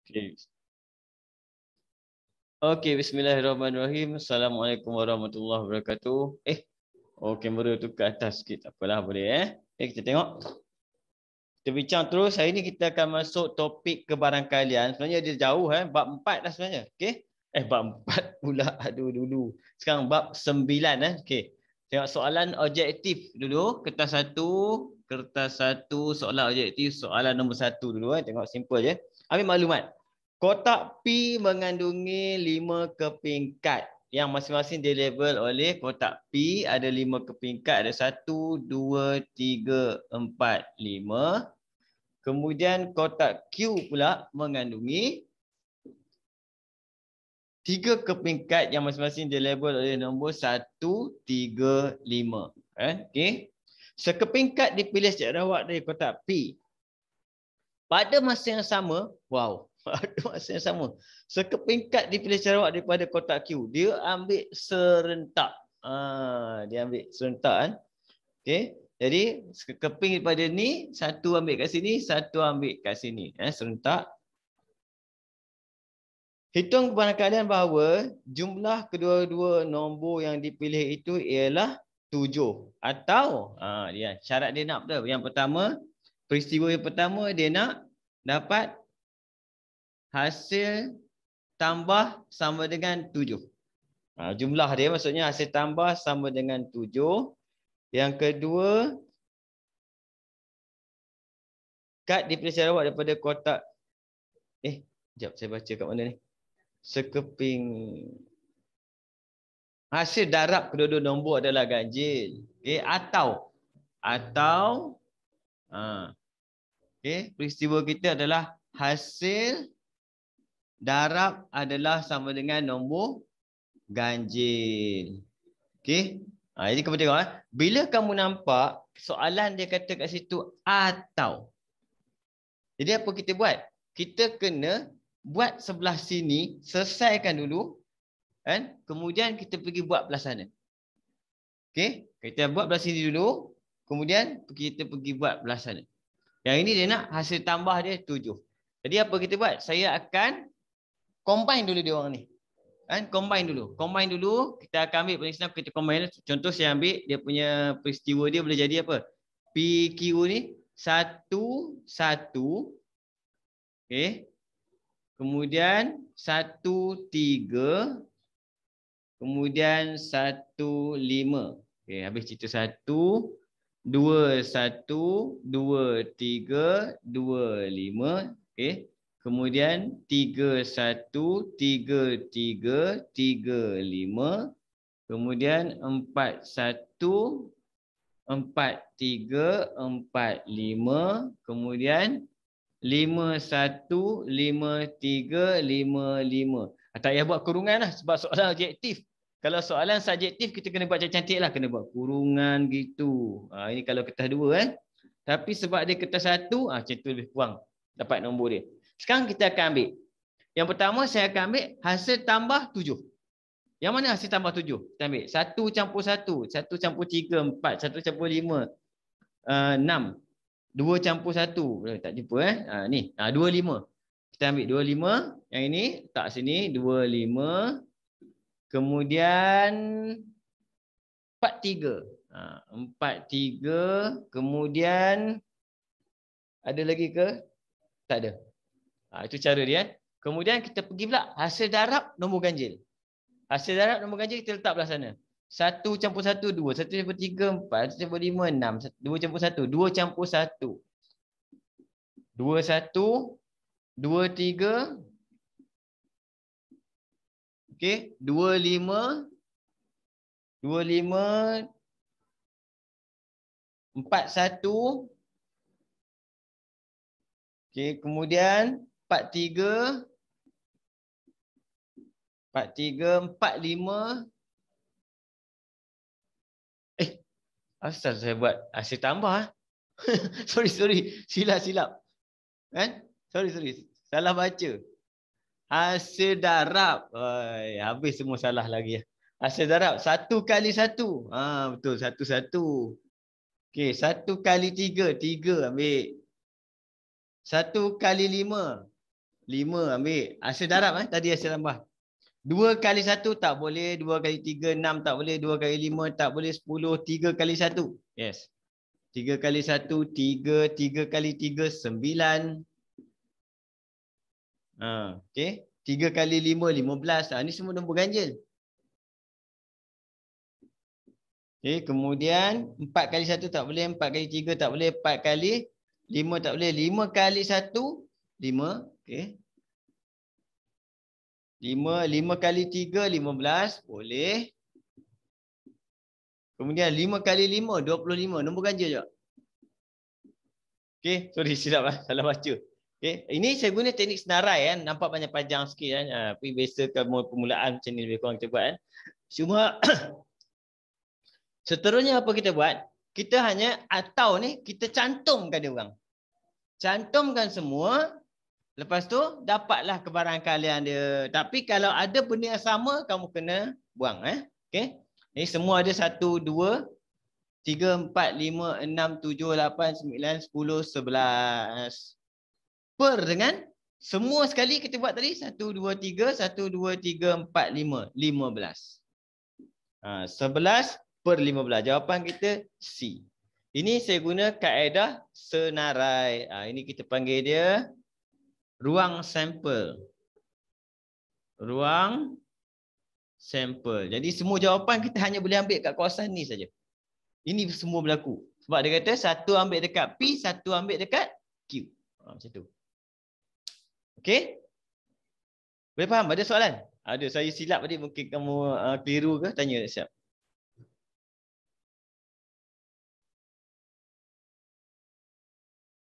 Okay. Okey, bismillahirrahmanirrahim. Assalamualaikum warahmatullahi wabarakatuh. Kamera tu ke atas sikit. Tak apalah, boleh kita tengok. Kita bincang terus. Hari ni kita akan masuk topik kebarangkalian. Sebenarnya dia jauh bab 4 dah sebenarnya. Okey. Bab 4 pula. Aduh dulu. Sekarang bab 9 Okey. Tengok soalan objektif dulu. Kertas 1, soalan objektif, soalan nombor 1 dulu Tengok simple je. Ambil maklumat. Kotak P mengandungi 5 kepingkat yang masing-masing dilabel oleh kotak P ada 5 kepingkat. Ada 1, 2, 3, 4, 5. Kemudian kotak Q pula mengandungi 3 kepingkat yang masing-masing dilabel oleh nombor 1, 3, 5. Okey. Sekepingkat dipilih secara rawat dari kotak P. Pada masa yang sama, pada masa yang sama, sekepingkat dipilih secara rawat daripada kotak Q. Dia ambil serentak. Dia ambil serentak Okey. Jadi sekeping daripada ni, satu ambil kat sini, satu ambil kat sini. Serentak. Hitung kebarangkalian bahawa jumlah kedua-dua nombor yang dipilih itu ialah 7. Atau dia syarat dia nak apa? Yang pertama, peristiwa yang pertama dia nak dapat hasil tambah sama dengan 7. Jumlah dia maksudnya hasil tambah sama dengan 7. Yang kedua, kad dipilih secara rawat daripada kotak. Sekejap saya baca kat mana ni. Sekeping. Hasil darab kedua-dua nombor adalah ganjil. Atau peristiwa kita adalah hasil darab adalah sama dengan nombor ganjil. Jadi kamu tengok bila kamu nampak soalan dia kata kat situ atau. Jadi apa kita buat? Kita kena buat sebelah sini, selesaikan dulu kemudian kita pergi buat belah sana. Kita buat belah sini dulu, kemudian kita pergi buat belah sana. Yang ini dia nak hasil tambah dia 7. Jadi apa kita buat? Saya akan combine dulu dia orang ni. Combine dulu. Kita akan ambil paling senang, kita combine. Contoh saya ambil dia punya peristiwa dia boleh jadi apa? PQ ni 1, 1. Kemudian 1, 3. Kemudian 1, 5. Habis cerita 1, 2, 1, 2, 3, 2, 5. Kemudian 3, 1, 3, 3, 3, 5. Kemudian 4, 1, 4, 3, 4, 5. Kemudian 5, 1, 5, 3, 5, 5. Tak payah buat kurungan lah sebab soalan objektif. Kalau soalan subjektif kita kena buat cantik lah. Kena buat kurungan gitu. Ini kalau kertas 2 Tapi sebab dia kertas 1, macam tu lebih kurang dapat nombor dia. Sekarang kita akan ambil. Yang pertama saya akan ambil hasil tambah 7. Yang mana hasil tambah 7? Kita ambil 1 campur 1. 1 campur 3, 4. 1 campur 5, 6. 2 campur 1. Tak jumpa ni. 25. Kita ambil 25. Yang ini tak sini. 25. Kemudian 43. 43. Kemudian ada lagi ke? Tak ada. Itu cara dia. Kemudian kita pergi pula hasil darab nombor ganjil. Hasil darab nombor ganjil kita letak belah sana. 1 campur 1, 2. 1 campur 3, 4. 1 campur 5, 6. 2 campur 1. 2 campur 1. 2, 1. 2, 3. 2, 5. 2, 5. 4, 1. Kemudian 4, 3. 4, 3. 4, 5. Asal saya buat hasil tambah. Sorry. Silap. Sorry. Salah baca. Hasil darab. Habis semua salah lagi. Hasil darab 1 kali 1. Betul 1. 1 kali 3. 3 ambil. 1 kali 5. 5 ambil. Hasil darab tadi hasil tambah. 2 kali 1 tak boleh, 2 kali 3 6 tak boleh, 2 kali 5 tak boleh, 10, 3 kali 1. Yes. 3 kali 1 3, 3 kali 3 9. Okey. 3 kali 5 15. Ni semua nombor ganjil. Okey, kemudian 4 kali 1 tak boleh, 4 kali 3 tak boleh, 4 kali 5 tak boleh, 5 kali 1 5. Okey. 5 kali 3 15 boleh. Kemudian 5 kali 5 25, nombor ganjil je. Okey, sorry silap salah baca. Okey, ini saya guna teknik senarai kan, nampak banyak panjang sikit kan. Tapi biasa kalau permulaan macam ni lebih kurang kita buat kan. Cuma seterusnya apa kita buat? Kita hanya atau ni kita cantumkan dia orang. Cantumkan semua. Lepas tu dapatlah kebarangkalian dia. Tapi kalau ada benda yang sama kamu kena buang Okey. Ni semua ada 1 2 3 4 5 6 7 8 9 10 11. Per dengan semua sekali kita buat tadi 1 2 3 1 2 3 4 5 15. 11 per 15. Jawapan kita C. Ini saya guna kaedah senarai. Ini kita panggil dia ruang sampel. Ruang sampel. Jadi semua jawapan kita hanya boleh ambil kat kawasan ni saja. Ini semua berlaku. Sebab dia kata satu ambil dekat P, satu ambil dekat Q. Macam tu. Okey? Boleh faham? Ada soalan? Ada. Saya silap tadi. Mungkin kamu keliru ke? Tanya siap.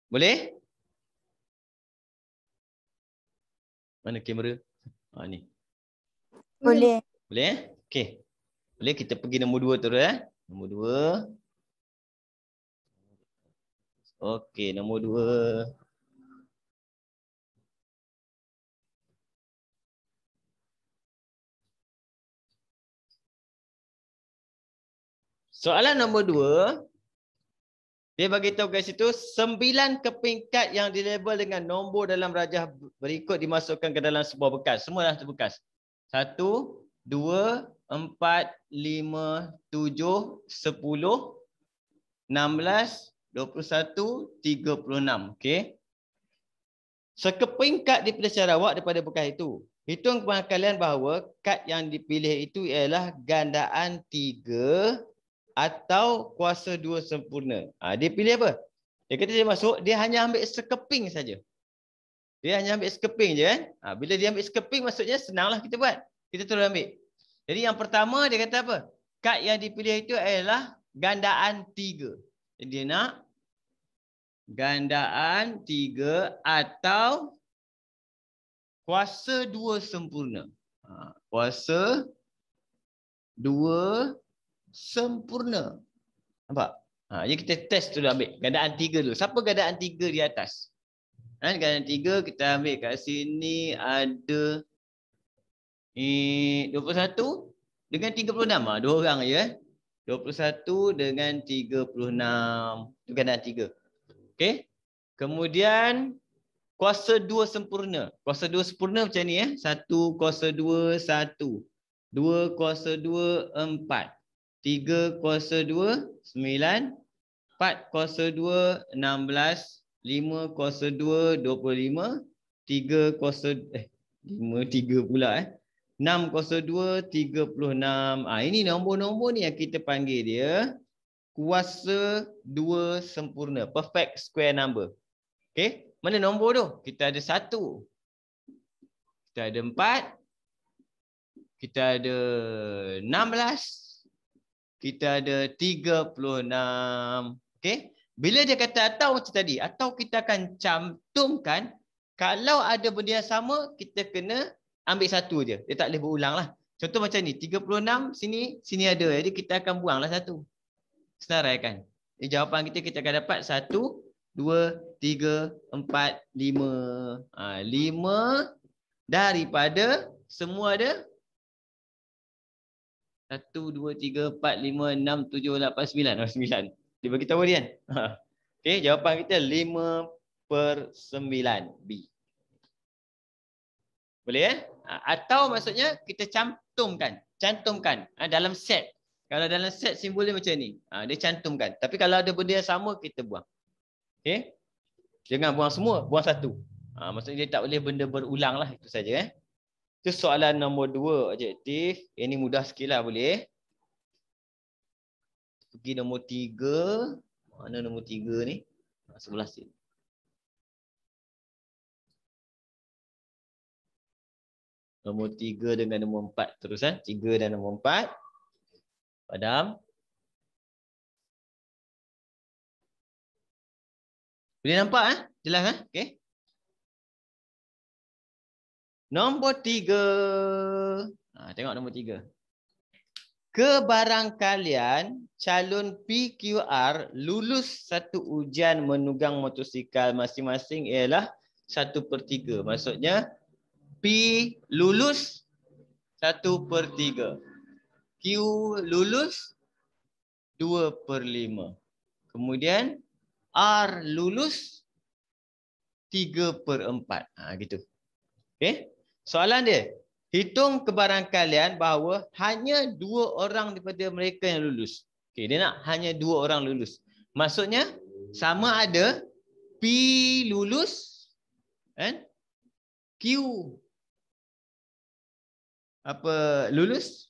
Boleh? Mana kamera? Ni. Boleh. Boleh? Okey. Boleh kita pergi nombor 2 terus Nombor 2. Okey, nombor 2. Soalan nombor 2. Dia bagi tahu kat situ 9 kepingkat yang dilabel dengan nombor dalam rajah berikut dimasukkan ke dalam sebuah bekas. Semua dalam bekas. 1, 2, 4, 5, 7, 10, 16, 21, 36. Okey. Sekepingkat daripada Sarawak daripada bekas itu. Hitung kalian bahawa kad yang dipilih itu ialah gandaan 3 atau kuasa 2 sempurna. Dia pilih apa? Dia kata dia masuk, dia hanya ambil sekeping saja. Dia hanya ambil sekeping je kan. Bila dia ambil sekeping maksudnya senanglah kita buat. Kita terus ambil. Jadi yang pertama dia kata apa? Kad yang dipilih itu adalah gandaan 3. Jadi dia nak gandaan 3 atau kuasa 2 sempurna. Kuasa 2 sempurna. Nampak? Jadi kita test dulu ambil. Gandaan 3 dulu. Siapa gandaan 3 di atas? Gandaan 3 kita ambil kat sini ada 21 dengan 36. 2 orang je. 21 dengan 36. Itu gandaan 3. Okey. Kemudian kuasa 2 sempurna. Kuasa 2 sempurna macam ni 1 kuasa 2 1. 2 kuasa 2 4. 3 kuasa 2 9. 4 kuasa 2 16. 5 kuasa 2 25. 3 kuasa 5 3 pula 6 kuasa 2 36. Ini nombor-nombor ni yang kita panggil dia kuasa 2 sempurna. Perfect square number. Okey, mana nombor tu? Kita ada 1. Kita ada 4. Kita ada 16. Kita ada 36. Okey. Bila dia kata atau macam tadi, atau kita akan cantumkan kalau ada benda yang sama, kita kena ambil satu je. Dia tak boleh berulang lah. Contoh macam ni, 36 sini ada. Jadi kita akan buanglah satu. Senaraikan. Jadi jawapan kita akan dapat 1, 2, 3, 4, 5. 5 daripada semua ada 1, 2, 3, 4, 5, 6, 7, 8, 9. 9. Dia bagi tahu dia kan. Okey, jawapan kita 5/9 B. Boleh ya? Atau maksudnya kita cantumkan dalam set. Kalau dalam set simbol dia macam ni. Dia cantumkan. Tapi kalau ada benda yang sama kita buang. Okey? Jangan buang semua, buang satu. Maksudnya dia tak boleh benda berulang lah, itu saja. Itu soalan nombor 2 objektif. Ini mudah sikit lah boleh. Pergi nombor 3. Mana nombor 3 ni? Sebelah sini. Nombor 3 dengan nombor 4 terus. 3 dan nombor 4. Padam. Boleh nampak? Jelas? Okay. Nombor 3. Tengok nombor 3. Kebarangkalian calon PQR lulus satu ujian menunggang motosikal masing-masing ialah 1/3. Maksudnya P lulus 1/3. Q lulus 2/5. Kemudian R lulus 3/4. Gitu. Okey. Soalan dia, hitung kebarangkalian bahawa hanya 2 orang daripada mereka yang lulus. Okey, dia nak hanya 2 orang lulus. Maksudnya sama ada P lulus kan? Q lulus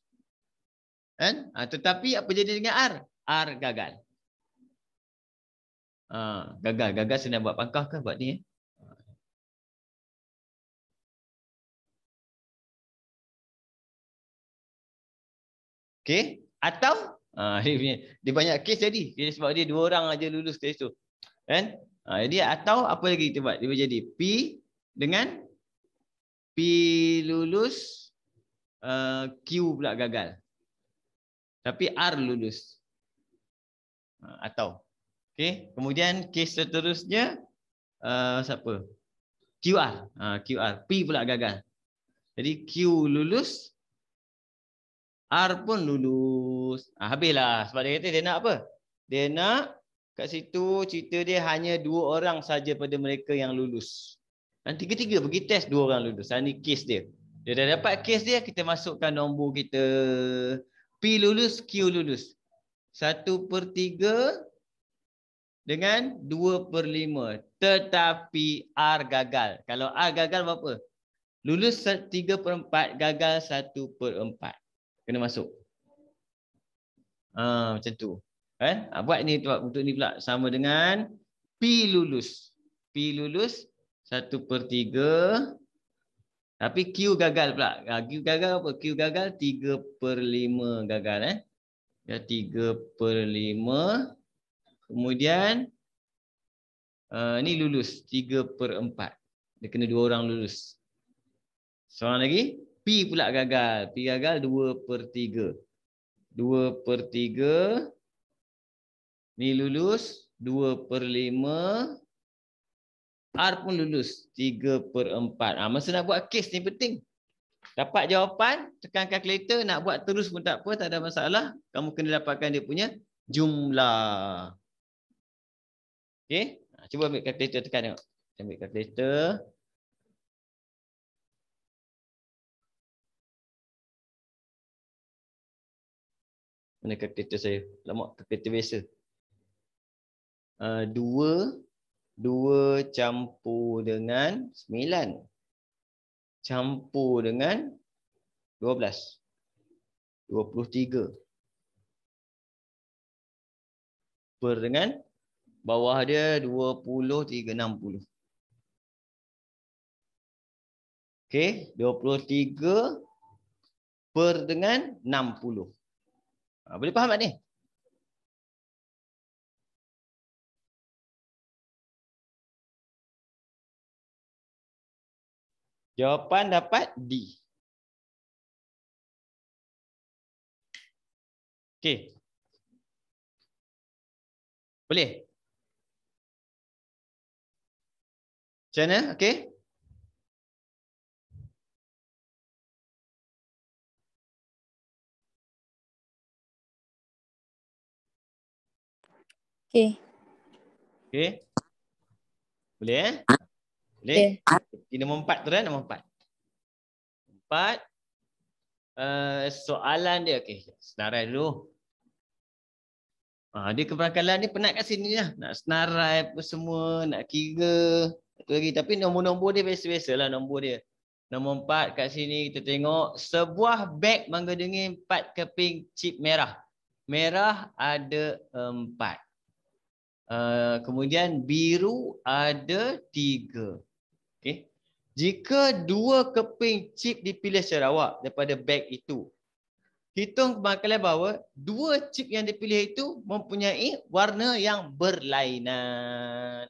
kan? Tetapi apa jadi dengan R? R gagal. Gagal senang buat pangkah ke buat ni? Okey, atau dia banyak kes jadi. Sebab dia 2 orang aja lulus kes tu. Kan? Jadi atau apa lagi kita buat? Dia jadi P dengan P lulus, Q pula gagal. Tapi R lulus. Atau. Okey, kemudian kes seterusnya siapa? QR. QR. P pula gagal. Jadi Q lulus, R pun lulus. Habislah. Sebab dia kata dia nak apa? Dia nak kat situ cerita dia hanya 2 orang saja pada mereka yang lulus. Dan 3-3 pergi test 2 orang lulus. Ini kes dia. Dia dah dapat kes dia, kita masukkan nombor kita. P lulus, Q lulus. 1/3 dengan 2/5. Tetapi R gagal. Kalau R gagal berapa? Lulus 3/4, gagal 1/4. Kena masuk. Macam tu. Kan? Buat ni untuk ni pula sama dengan P lulus. P lulus 1/3. Tapi Q gagal pula. Q gagal apa? Q gagal 3/5 gagal. Ya, 3/5. Kemudian ni lulus 3/4. Dia kena 2 orang lulus. Seorang lagi P pula gagal. P gagal 2/3. 2/3. Ni lulus 2/5. R pun lulus 3/4. Masa nak buat kes ni penting. Dapat jawapan, tekan kalkulator, nak buat terus pun tak apa, tak ada masalah. Kamu kena dapatkan dia punya jumlah. Okey? Cuba ambil kalkulator, tekan tengok. Ambil kalkulator. Mana kalkulator saya? Lama kalkulator biasa. 2 campur dengan 9. Campur dengan 12. 23. Per dengan bawah dia 20, 3, 60. Okey, 23 per dengan 60. Boleh faham tak ni? Jawapan dapat D. Okey. Boleh? Macam mana? Okey? Okey. Okey. Boleh Boleh? Boleh. Ini nombor 4 tu kan? Nombor 4. 4. Soalan dia. Okey, senarai dulu. Dia keberangkalan ni penat kat sini lah. Nak senarai apa semua, nak kira. Itu lagi. Tapi nombor-nombor dia biasa-biasa lah nombor dia. Nombor 4 kat sini kita tengok. Sebuah beg mangga denging 4 keping chip merah. Merah ada 4. Kemudian biru ada 3. Okay. Jika 2 keping chip dipilih secara awak daripada beg itu, hitung kebangkalan bahawa 2 chip yang dipilih itu mempunyai warna yang berlainan.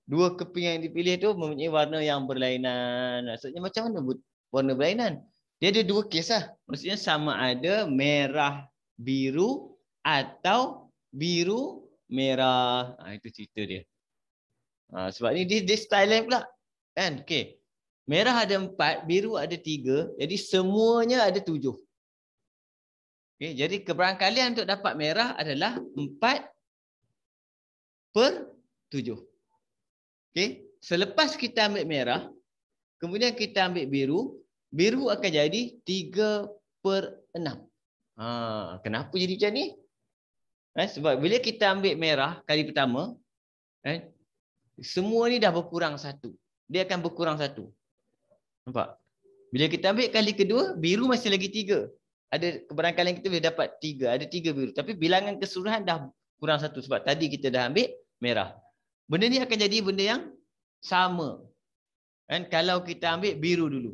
2 keping yang dipilih itu mempunyai warna yang berlainan. Maksudnya macam mana warna berlainan? Dia ada 2 kes lah. Maksudnya sama ada merah biru atau biru merah. Itu cerita dia. Sebab ni dia style lain pula. Kan? Okay. Merah ada 4, biru ada 3. Jadi semuanya ada 7. Okay, jadi keberangkalian untuk dapat merah adalah 4/7. Okay. Selepas kita ambil merah, kemudian kita ambil biru, biru akan jadi 3/6. Kenapa jadi macam ni? Sebab bila kita ambil merah kali pertama, semua ni dah berkurang 1. Dia akan berkurang 1. Nampak? Bila kita ambil kali kedua, biru masih lagi 3. Ada keberangkalan kita boleh dapat 3. Ada 3 biru. Tapi bilangan keseluruhan dah kurang 1. Sebab tadi kita dah ambil merah. Benda ni akan jadi benda yang sama. Kalau kita ambil biru dulu.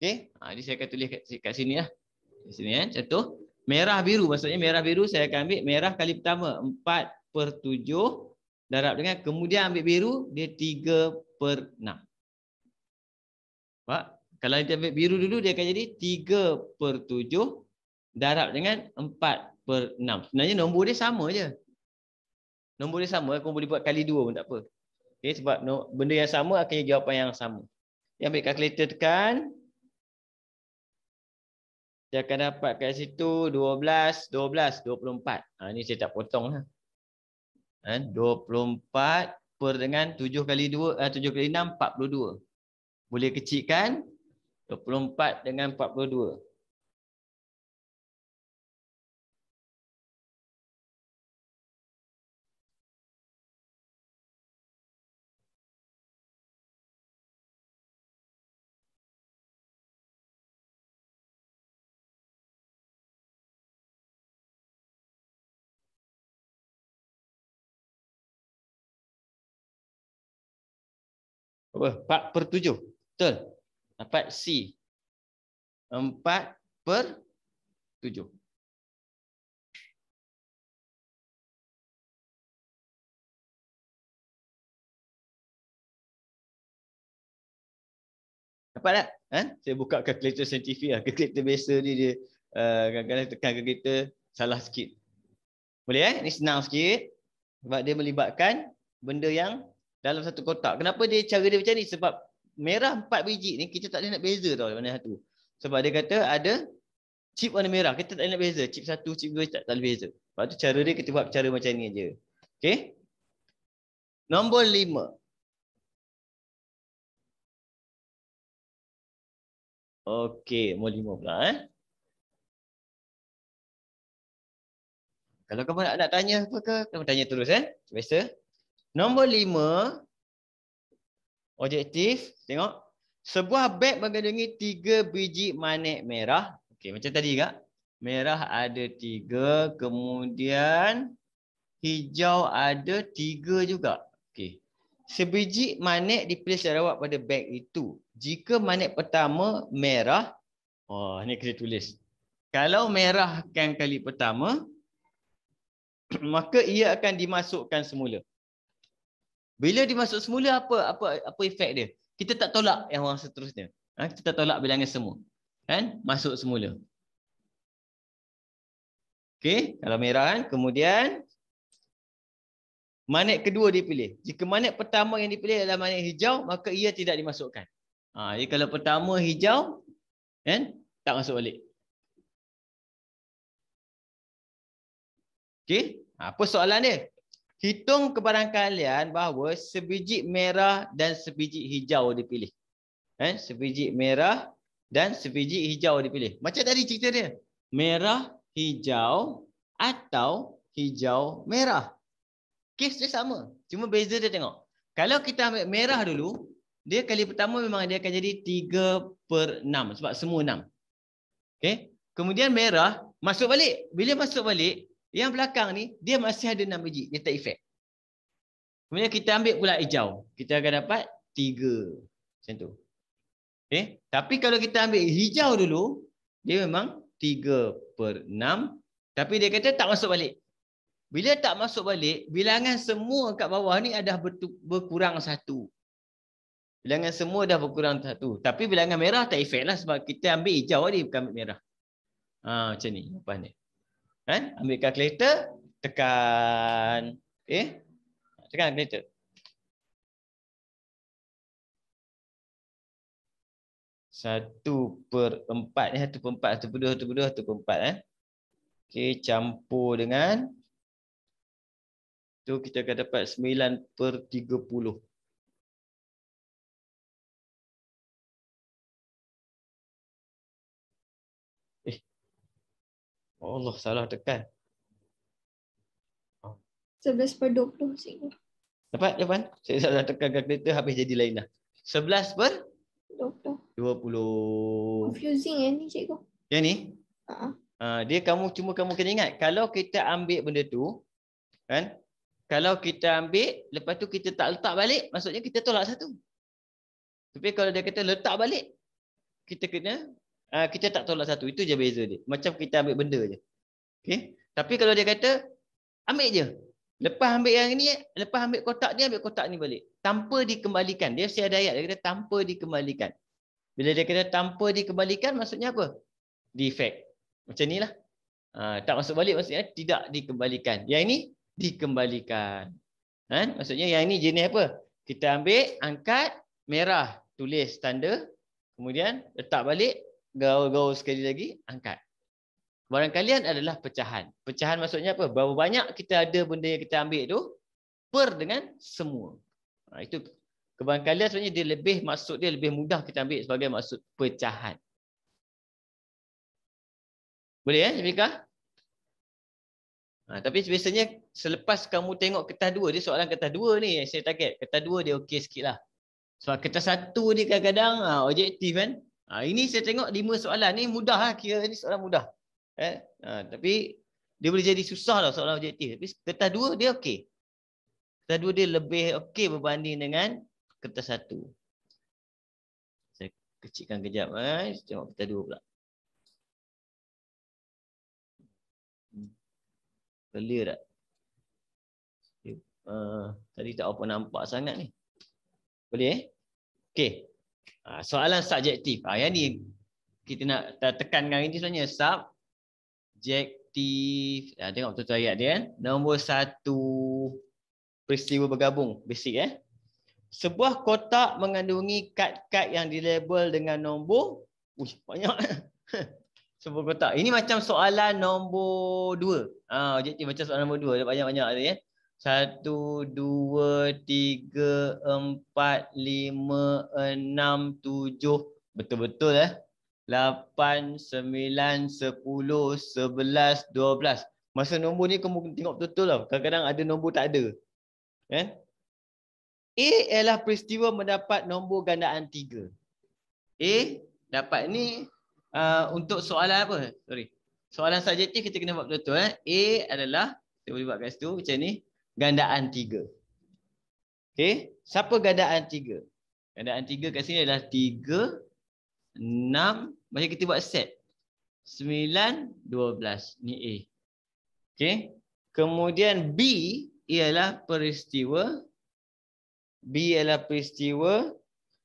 Okay. Jadi saya akan tulis kat sini lah. Di sini contoh. Merah biru. Maksudnya merah biru saya akan ambil merah kali pertama. 4/7. Darab dengan kemudian ambil biru. Dia 3/6. Pak? Kalau kita ambil biru dulu, dia akan jadi 3/7 darab dengan 4/6. Sebenarnya nombor dia sama je. Nombor dia sama, kau boleh buat kali 2 pun tak apa. Okay, sebab benda yang sama akan jadi jawapan yang sama. Dia ambil kalkulator tekan. Dia akan dapat kat situ 12, 24. Ni saya tak potong lah. 24 per dengan 7 kali 2, 7 kali 6, 42. Boleh kecilkan 24 dengan 42. Apa? 4/7. Betul? Dapat C. 4/7. Dapat tak? Saya buka kalkulator saintifik lah. Kalkulator biasa ni dia kadang-kadang tekan kalkulator salah sikit. Boleh Ni senang sikit. Sebab dia melibatkan benda yang dalam satu kotak. Kenapa dia cara dia macam ni? Sebab merah 4 biji ni kita tak boleh nak beza tau mana satu. Sebab dia kata ada chip warna merah. Kita tak boleh nak beza. Chip 1, chip 2 tak boleh beza. Sebab tu cara dia kita buat cara macam ni aja. Okey. Nombor 5. Okey, nombor 5 pula Kalau kamu nak tanya apa ke, kamu tanya terus biasa. Nombor 5. Objektif, tengok. Sebuah beg mengandungi 3 biji manik merah. Okey, macam tadi kak. Merah ada 3, kemudian hijau ada 3 juga. Okey. Sebiji manik dipilih secara awak pada beg itu. Jika manik pertama merah, ni kita tulis. Kalau merah kan kali pertama, maka ia akan dimasukkan semula. Bila dimasuk semula apa efek dia? Kita tak tolak yang orang seterusnya. Kita tak tolak bilangan semua. Masuk semula. Okey, kalau merah kemudian manik kedua dipilih. Jika manik pertama yang dipilih adalah manik hijau, maka ia tidak dimasukkan. Jadi kalau pertama hijau, tak masuk balik. Okey, apa soalan dia? Hitung kebarangkalian bahawa sebiji merah dan sebiji hijau dipilih. Sebiji merah dan sebiji hijau dipilih. Macam tadi cerita dia. Merah, hijau atau hijau merah. Kes dia sama. Cuma beza dia tengok. Kalau kita ambil merah dulu, dia kali pertama memang dia akan jadi 3/6 sebab semua 6. Okay. Kemudian merah masuk balik. Bila masuk balik, yang belakang ni dia masih ada 6 biji. Dia tak efek. Kemudian kita ambil pula hijau. Kita akan dapat 3. Macam tu. Okay. Tapi kalau kita ambil hijau dulu, dia memang 3/6. Tapi dia kata tak masuk balik. Bila tak masuk balik, bilangan semua kat bawah ni dah berkurang 1. Bilangan semua dah berkurang 1. Tapi bilangan merah tak efek lah sebab kita ambil hijau tadi bukan ambil merah. Macam ni jawapan dia. Ambil kalkulator, tekan. Tekan kalkulator. Satu per 4 ni, 1/4, 1/2, 1/2, 1/4 Okey, campur dengan tu kita akan dapat 9/30. Allah, salah tekan. 11/20 cikgu. Dapat jawapan? Saya salah tekan kalkulator habis jadi lain dah. 11/20. Confusing ni cikgu. Yang ni? Dia kamu kena ingat kalau kita ambil benda tu kalau kita ambil lepas tu kita tak letak balik, maksudnya kita tolak 1. Tapi kalau dia kata letak balik, kita kena kita tak tolak 1. Itu je beza dia. Macam kita ambil benda je. Okey. Tapi kalau dia kata ambil je. Lepas ambil yang ni, lepas ambil kotak ni balik. Tanpa dikembalikan. Dia mesti ada ayat dia kata tanpa dikembalikan. Bila dia kata tanpa dikembalikan maksudnya apa? Defect. Macam ni lah. Tak masuk balik maksudnya tidak dikembalikan. Yang ini dikembalikan. Maksudnya yang ini jenis apa? Kita ambil, angkat, merah, tulis tanda. Kemudian letak balik, gaul-gaul sekali lagi, angkat. Barangkalian adalah pecahan. Pecahan maksudnya apa? Berapa banyak kita ada benda yang kita ambil tu per dengan semua. Itu kebarangkalian sebenarnya dia maksud dia lebih mudah kita ambil sebagai maksud pecahan. Boleh Syafika? Tapi biasanya selepas kamu tengok kertas 2, dia soalan kertas 2 ni yang saya target. Kertas 2 dia okey sikit lah. Sebab kertas 1 ni kadang-kadang objektif kan. Ini saya tengok 5 soalan ni mudah lah. Kira ni soalan mudah. Tapi dia boleh jadi susah lah soalan objektif. Tapi kertas 2 dia okey. Kertas 2 dia lebih okey berbanding dengan kertas 1. Saya kecilkan kejap. Tengok kertas 2 pula. Clear tak? Tadi tak apa nampak sangat ni. Boleh Okey. Soalan subjektif. Yang ni kita nak tekankan ini sebenarnya subjektif. Tengok betul-betul ayat dia. Nombor 1, peristiwa bergabung. Basic Sebuah kotak mengandungi kad-kad yang dilabel dengan nombor. Banyak. Sebuah kotak. Ini macam soalan nombor 2. Objektif macam soalan nombor 2. Ada banyak-banyak ada 1, 2, 3, 4, 5, 6, 7. Betul-betul 8, 9, 10, 11, 12. Masa nombor ni kamu tengok betul-betul lah. Kadang-kadang ada nombor tak ada. A ialah peristiwa mendapat nombor gandaan 3. A dapat ni untuk soalan apa? Soalan subjektif kita kena buat betul-betul. A adalah, kita boleh buat kat situ macam ni, gandaan 3. Okey, siapa gandaan 3? Gandaan 3 kat sini adalah 3, 6, macam kita buat set. 9, 12. Ni A. Okey. Kemudian B ialah peristiwa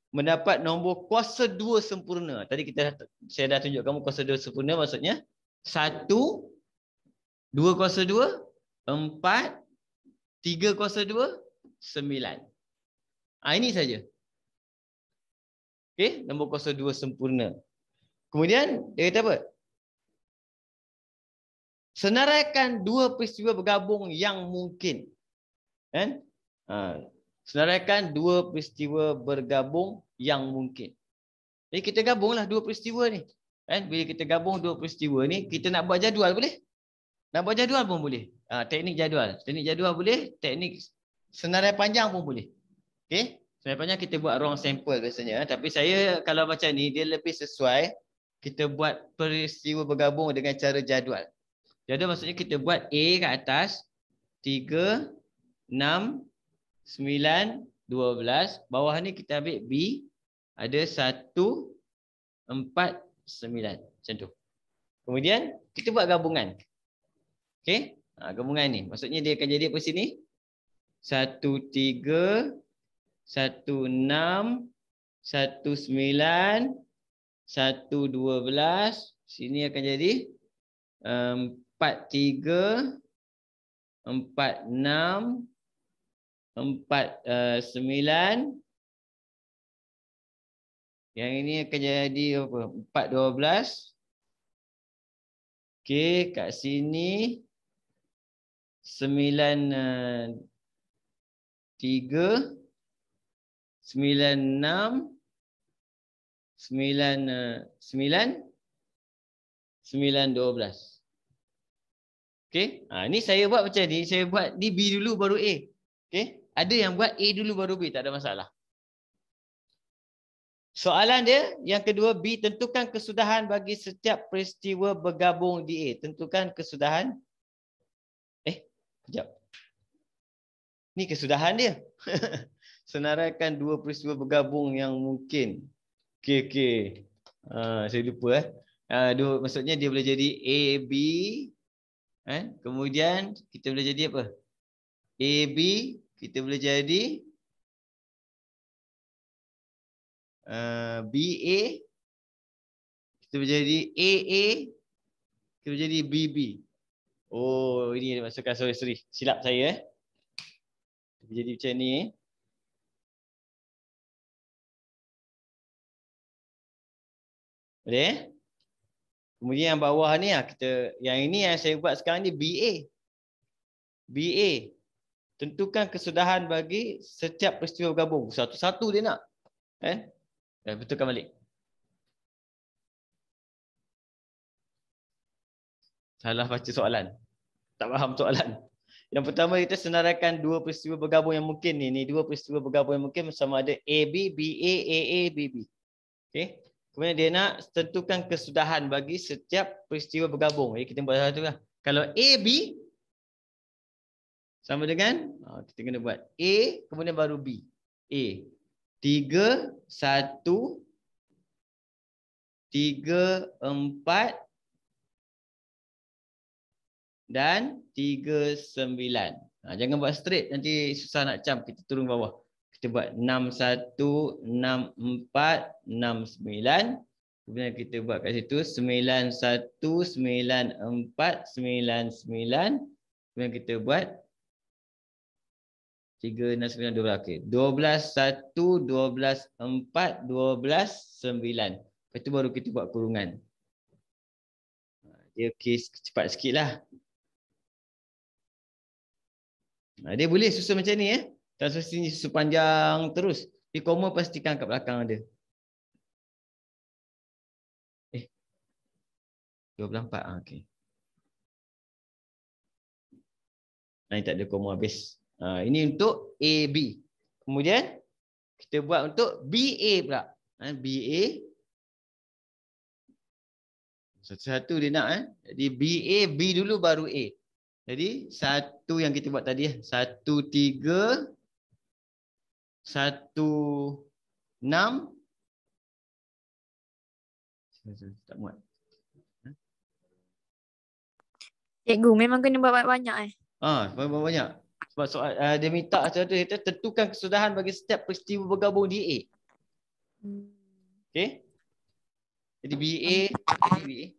mendapat nombor kuasa 2 sempurna. Tadi saya dah tunjuk kamu kuasa 2 sempurna maksudnya 1, 2 kuasa 2, 4, 3 kuasa 2, 9. Ini saja. Okey, nombor kuasa 2 sempurna. Kemudian dia kata apa? Senaraikan 2 peristiwa bergabung yang mungkin. Senaraikan 2 peristiwa bergabung yang mungkin. Jadi kita gabunglah dua peristiwa ni. Kan? Bila kita gabung dua peristiwa ni, kita nak buat jadual boleh? Nak buat jadual pun boleh. Teknik jadual. Teknik jadual boleh, teknik senarai panjang pun boleh. Okey? Senarai panjang kita buat ruang sampel biasanya. Tapi saya kalau macam ni, dia lebih sesuai kita buat peristiwa bergabung dengan cara jadual. Jadual maksudnya kita buat A kat atas, 3, 6, 9, 12. Bawah ni kita ambil B, ada 1, 4, 9. Macam tu. Kemudian kita buat gabungan. Okey? Gabungan ni. Maksudnya dia akan jadi apa sini? 1, 3, 1, 6, 1, 9, 1, 12. Sini akan jadi 4, 3, 4, 6, 4, 9. Yang ini akan jadi apa? 4, 12. Okey, kat sini 9, 3, 9, 6, 9, 9, 9, 12. Okey, ni saya buat macam ni. Saya buat ni B dulu baru A. Okey, ada yang buat A dulu baru B, tak ada masalah. Soalan dia yang kedua, B, tentukan kesudahan bagi setiap peristiwa bergabung di A. Tentukan kesudahan. Sekejap. Ni kesudahan dia. Senaraikan dua peristiwa bergabung yang mungkin. Okey. Saya lupa. Maksudnya dia boleh jadi A, B. Kemudian kita boleh jadi apa? A, B. Kita boleh jadi B, A. Kita boleh jadi A, A. Kita boleh jadi B, B. Oh, ini dia masukkan. Sorry. Silap saya. Jadi macam ni. Boleh? Kemudian yang bawah ni yang ini yang saya buat sekarang ni BA. BA. Tentukan kesudahan bagi setiap peristiwa bergabung. Satu-satu dia nak. Betulkan balik. Salah baca soalan. Tak faham soalan. Yang pertama kita senaraikan dua peristiwa bergabung yang mungkin ni. Ni dua peristiwa bergabung yang mungkin sama ada AB, BA, AA, BB. Okey. Kemudian dia nak tentukan kesudahan bagi setiap peristiwa bergabung. Jadi kita buat satu lah. Kalau AB sama dengan kita kena buat A kemudian baru B. A. 3, 1, 3, 4 dan 3, 9. Jangan buat straight, nanti susah nak cam. Kita turun bawah. Kita buat 6, 1, 6, 4, 6, 9. Kemudian kita buat kat situ 9, 1, 9, 4, 9, 9. Kemudian kita buat 3, 6, 9, 12. Okay. 12, 1, 12, 4, 12, 9. Lepas tu baru kita buat kurungan. Dia cepat sikit lah. Dia boleh susun macam ni. Tak mesti susun panjang terus. Di koma pastikan kat belakang ada. 24. Okey. Ini tak ada koma habis. Ini untuk AB. Kemudian kita buat untuk BA pula. BA. Satu-satu dia nak. Jadi BA, B dulu baru A. Jadi satu yang kita buat tadi. 1, 3, 1, 6. Tak muat. Cikgu memang kena buat banyak Banyak. Sebab soal dia minta sesuatu kita tentukan kesudahan bagi setiap peristiwa bergabung di A. Okey. Jadi BA, BA.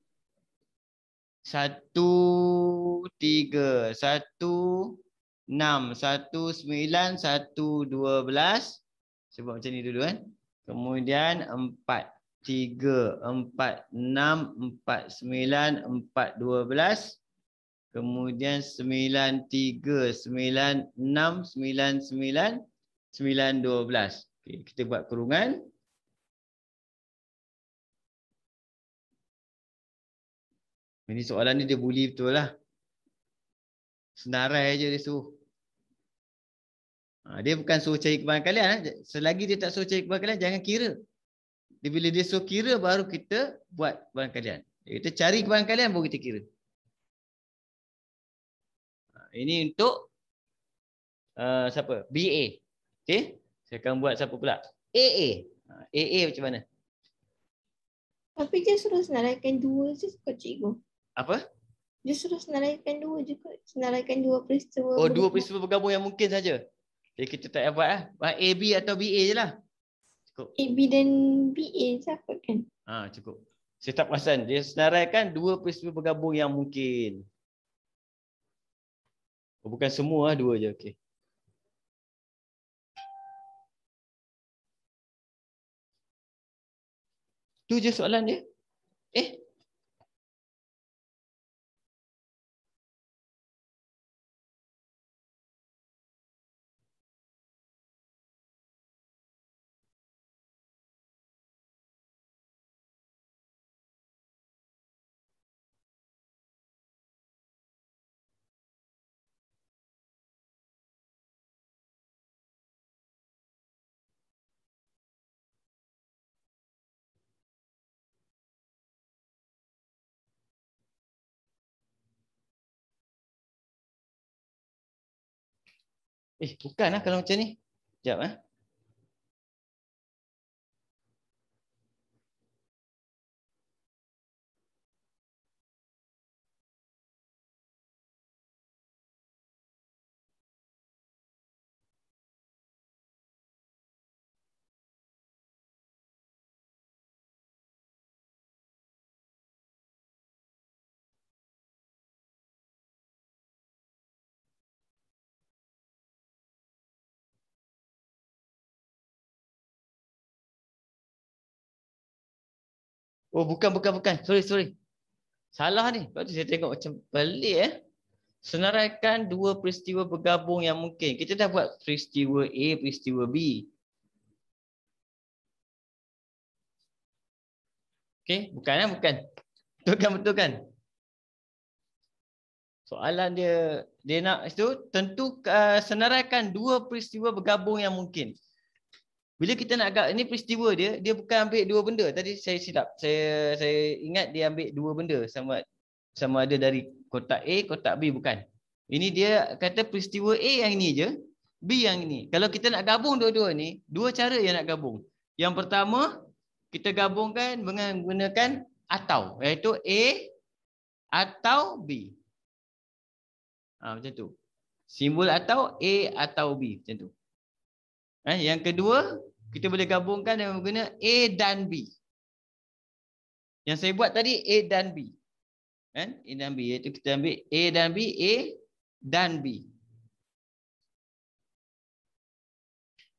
1, 3, 1, 6, 1, 9, 1, 12. Saya buat macam ni dulu kan. Kemudian 4, 3, 4, 6, 4, 9, 4, 12. Kemudian 9, 3, 9, 6, 9, 9, 9, 12. Okay, kita buat kurungan. Ini soalan ni dia bully betul lah. Senarai je dia suruh. Dia bukan suruh cari kebarangkalian. Selagi dia tak suruh cari kebarangkalian, jangan kira. Bila dia suruh kira, baru kita buat kebarangkalian. Kita cari kebarangkalian, baru kita kira. Ini untuk siapa? BA. Okay. Saya akan buat siapa pula? AA. AA macam mana? Tapi dia suruh senaraikan 2 je kot cikgu. Apa? Dia suruh senaraikan 2 je kot. Senaraikan 2 peristiwa. Oh, 2 peristiwa bergabung yang mungkin saja. Jadi kita tak payah buat lah. AB atau BA je lah. Cukup. AB dan BA je kot kan? Cukup. Saya tak perasan. Dia senaraikan 2 peristiwa bergabung yang mungkin. Oh, bukan semua lah, 2 je. Okey. Tu je soalan dia. Bukan lah kalau macam ni. Sekejap lah. Oh, bukan. Sorry. Salah ni. Lepas tu saya tengok macam pelik Senaraikan 2 peristiwa bergabung yang mungkin. Kita dah buat peristiwa A, peristiwa B. Okey, bukan. Betul kan? Soalan dia nak itu tentu senaraikan 2 peristiwa bergabung yang mungkin. Bila kita nak ini peristiwa dia bukan ambil 2 benda. Tadi saya silap. Saya ingat dia ambil 2 benda sama ada dari kotak A, kotak B, bukan. Ini dia kata peristiwa A yang ini je, B yang ini. Kalau kita nak gabung dua-dua ni, 2 cara yang nak gabung. Yang pertama, kita gabungkan dengan menggunakan atau, iaitu A atau B. Macam tu. Simbol atau A atau B, macam tu. Yang kedua, kita boleh gabungkan dengan menggunakan A dan B. Yang saya buat tadi A dan B. A dan B, iaitu kita ambil A dan B, A dan B.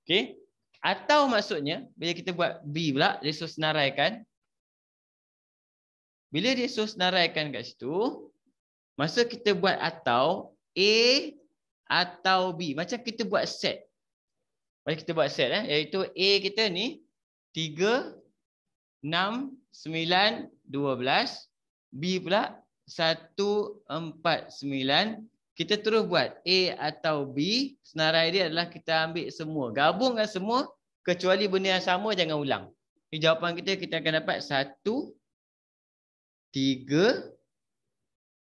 Okey. Atau maksudnya, bila kita buat B pula, dia suruh senaraikan. Bila dia suruh senaraikan kat situ, masa kita buat atau A atau B. Macam kita buat set. Iaitu A kita ni 3, 6, 9, 12. B pula 1, 4, 9. Kita terus buat A atau B. Senarai dia adalah kita ambil semua. Gabungkan semua. Kecuali benda yang sama jangan ulang. Ini jawapan kita akan dapat 1, 3.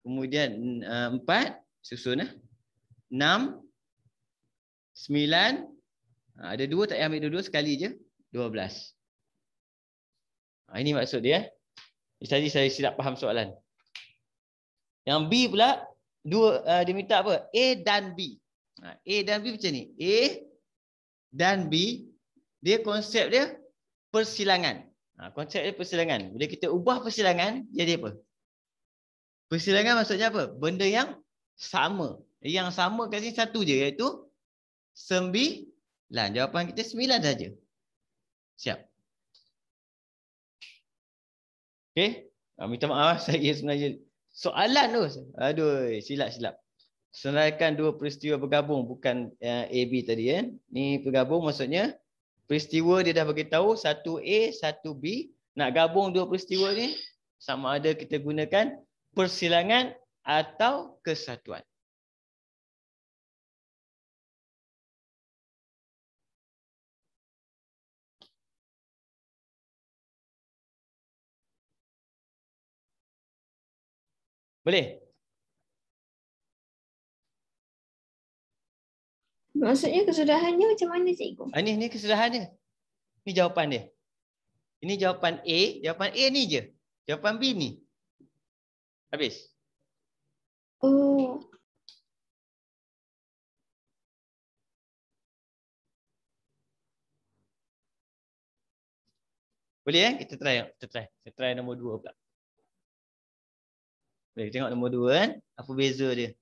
Kemudian 4. Susun 6, 9. Ada 2, tak payah ambil dua-dua, sekali je. 12. Ini maksud dia. Tadi saya silap faham soalan. Yang B pula, dia minta apa? A dan B. A dan B macam ni. A dan B, dia konsep dia persilangan. Konsep dia persilangan. Bila kita ubah persilangan, jadi apa? Persilangan maksudnya apa? Benda yang sama. Yang sama kat sini satu je, iaitu 9. Jawapan kita 9 saja. Siap. Okey. Minta maaf saya sebenarnya soalan tu. Aduh, silap. Senaraikan 2 peristiwa bergabung, bukan AB tadi Ni bergabung maksudnya peristiwa dia dah bagi tahu 1A, 1B. Nak gabung 2 peristiwa ni, sama ada kita gunakan persilangan atau kesatuan. Boleh? Maksudnya kesudahannya macam mana cikgu? Ini kesudahan dia. Ini jawapan dia. Ini jawapan A. Jawapan A ni je. Jawapan B ni. Habis. Oh. Boleh Kita try. Kita try nombor 2 pula. Boleh tengok nombor 2 kan. Apa beza dia.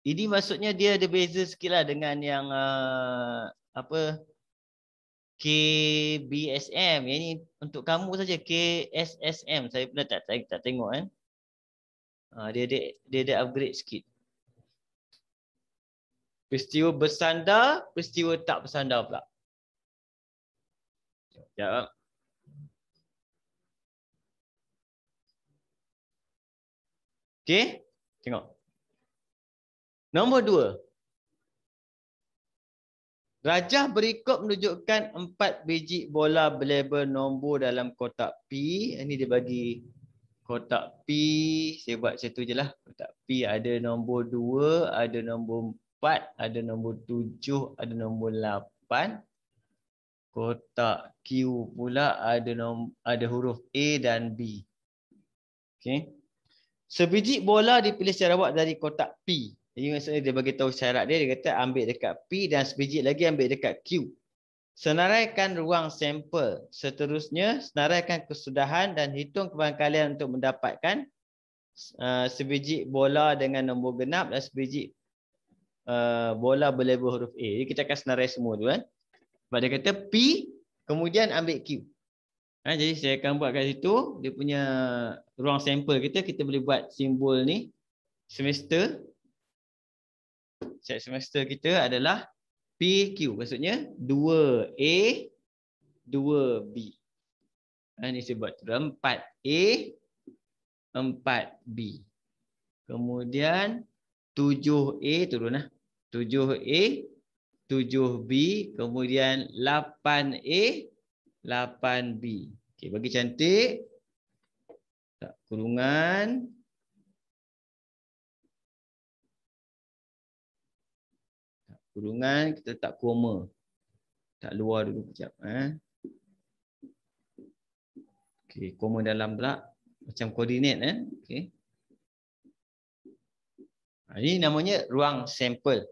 Ini maksudnya dia ada beza sikit lah dengan yang apa KBSM. Yang ni untuk kamu saja KSSM. Saya pernah tak tengok kan. Dia ada upgrade sikit. Peristiwa bersandar, peristiwa tak bersandar pula. Sekejap. Okey, tengok. Nombor 2. Rajah berikut menunjukkan 4 biji bola berlabel nombor dalam kotak P. Ini dia bagi kotak P. Saya buat macam tu je lah. Kotak P ada nombor 2, ada nombor 4, ada nombor 7, ada nombor 8. Kotak Q pula ada huruf A dan B. Okey. Sebiji bola dipilih secara awak dari kotak P. Jadi maksudnya dia bagi tahu syarat dia. Dia kata ambil dekat P dan sebiji lagi ambil dekat Q. Senaraikan ruang sampel. Seterusnya senaraikan kesudahan dan hitung kebarangkalian untuk mendapatkan sebiji bola dengan nombor genap dan sebiji bola berlabel huruf A. Jadi kita akan senarai semua tu kan. Sebab dia kata P kemudian ambil Q. Jadi saya akan buat kat situ dia punya ruang sampel kita boleh buat simbol ni semester. Set semester kita adalah PQ. Maksudnya 2A, 2B. Ini saya buat 4A, 4B. Kemudian 7A turun lah. 7A, 7B. Kemudian 8A, 8B. Okey, bagi cantik. Tak kurungan. Kurungan kita letak koma. Tak luar dulu sekejap. Okey, koma dalam pula. Macam koordinat Okey. Ini namanya ruang sampel.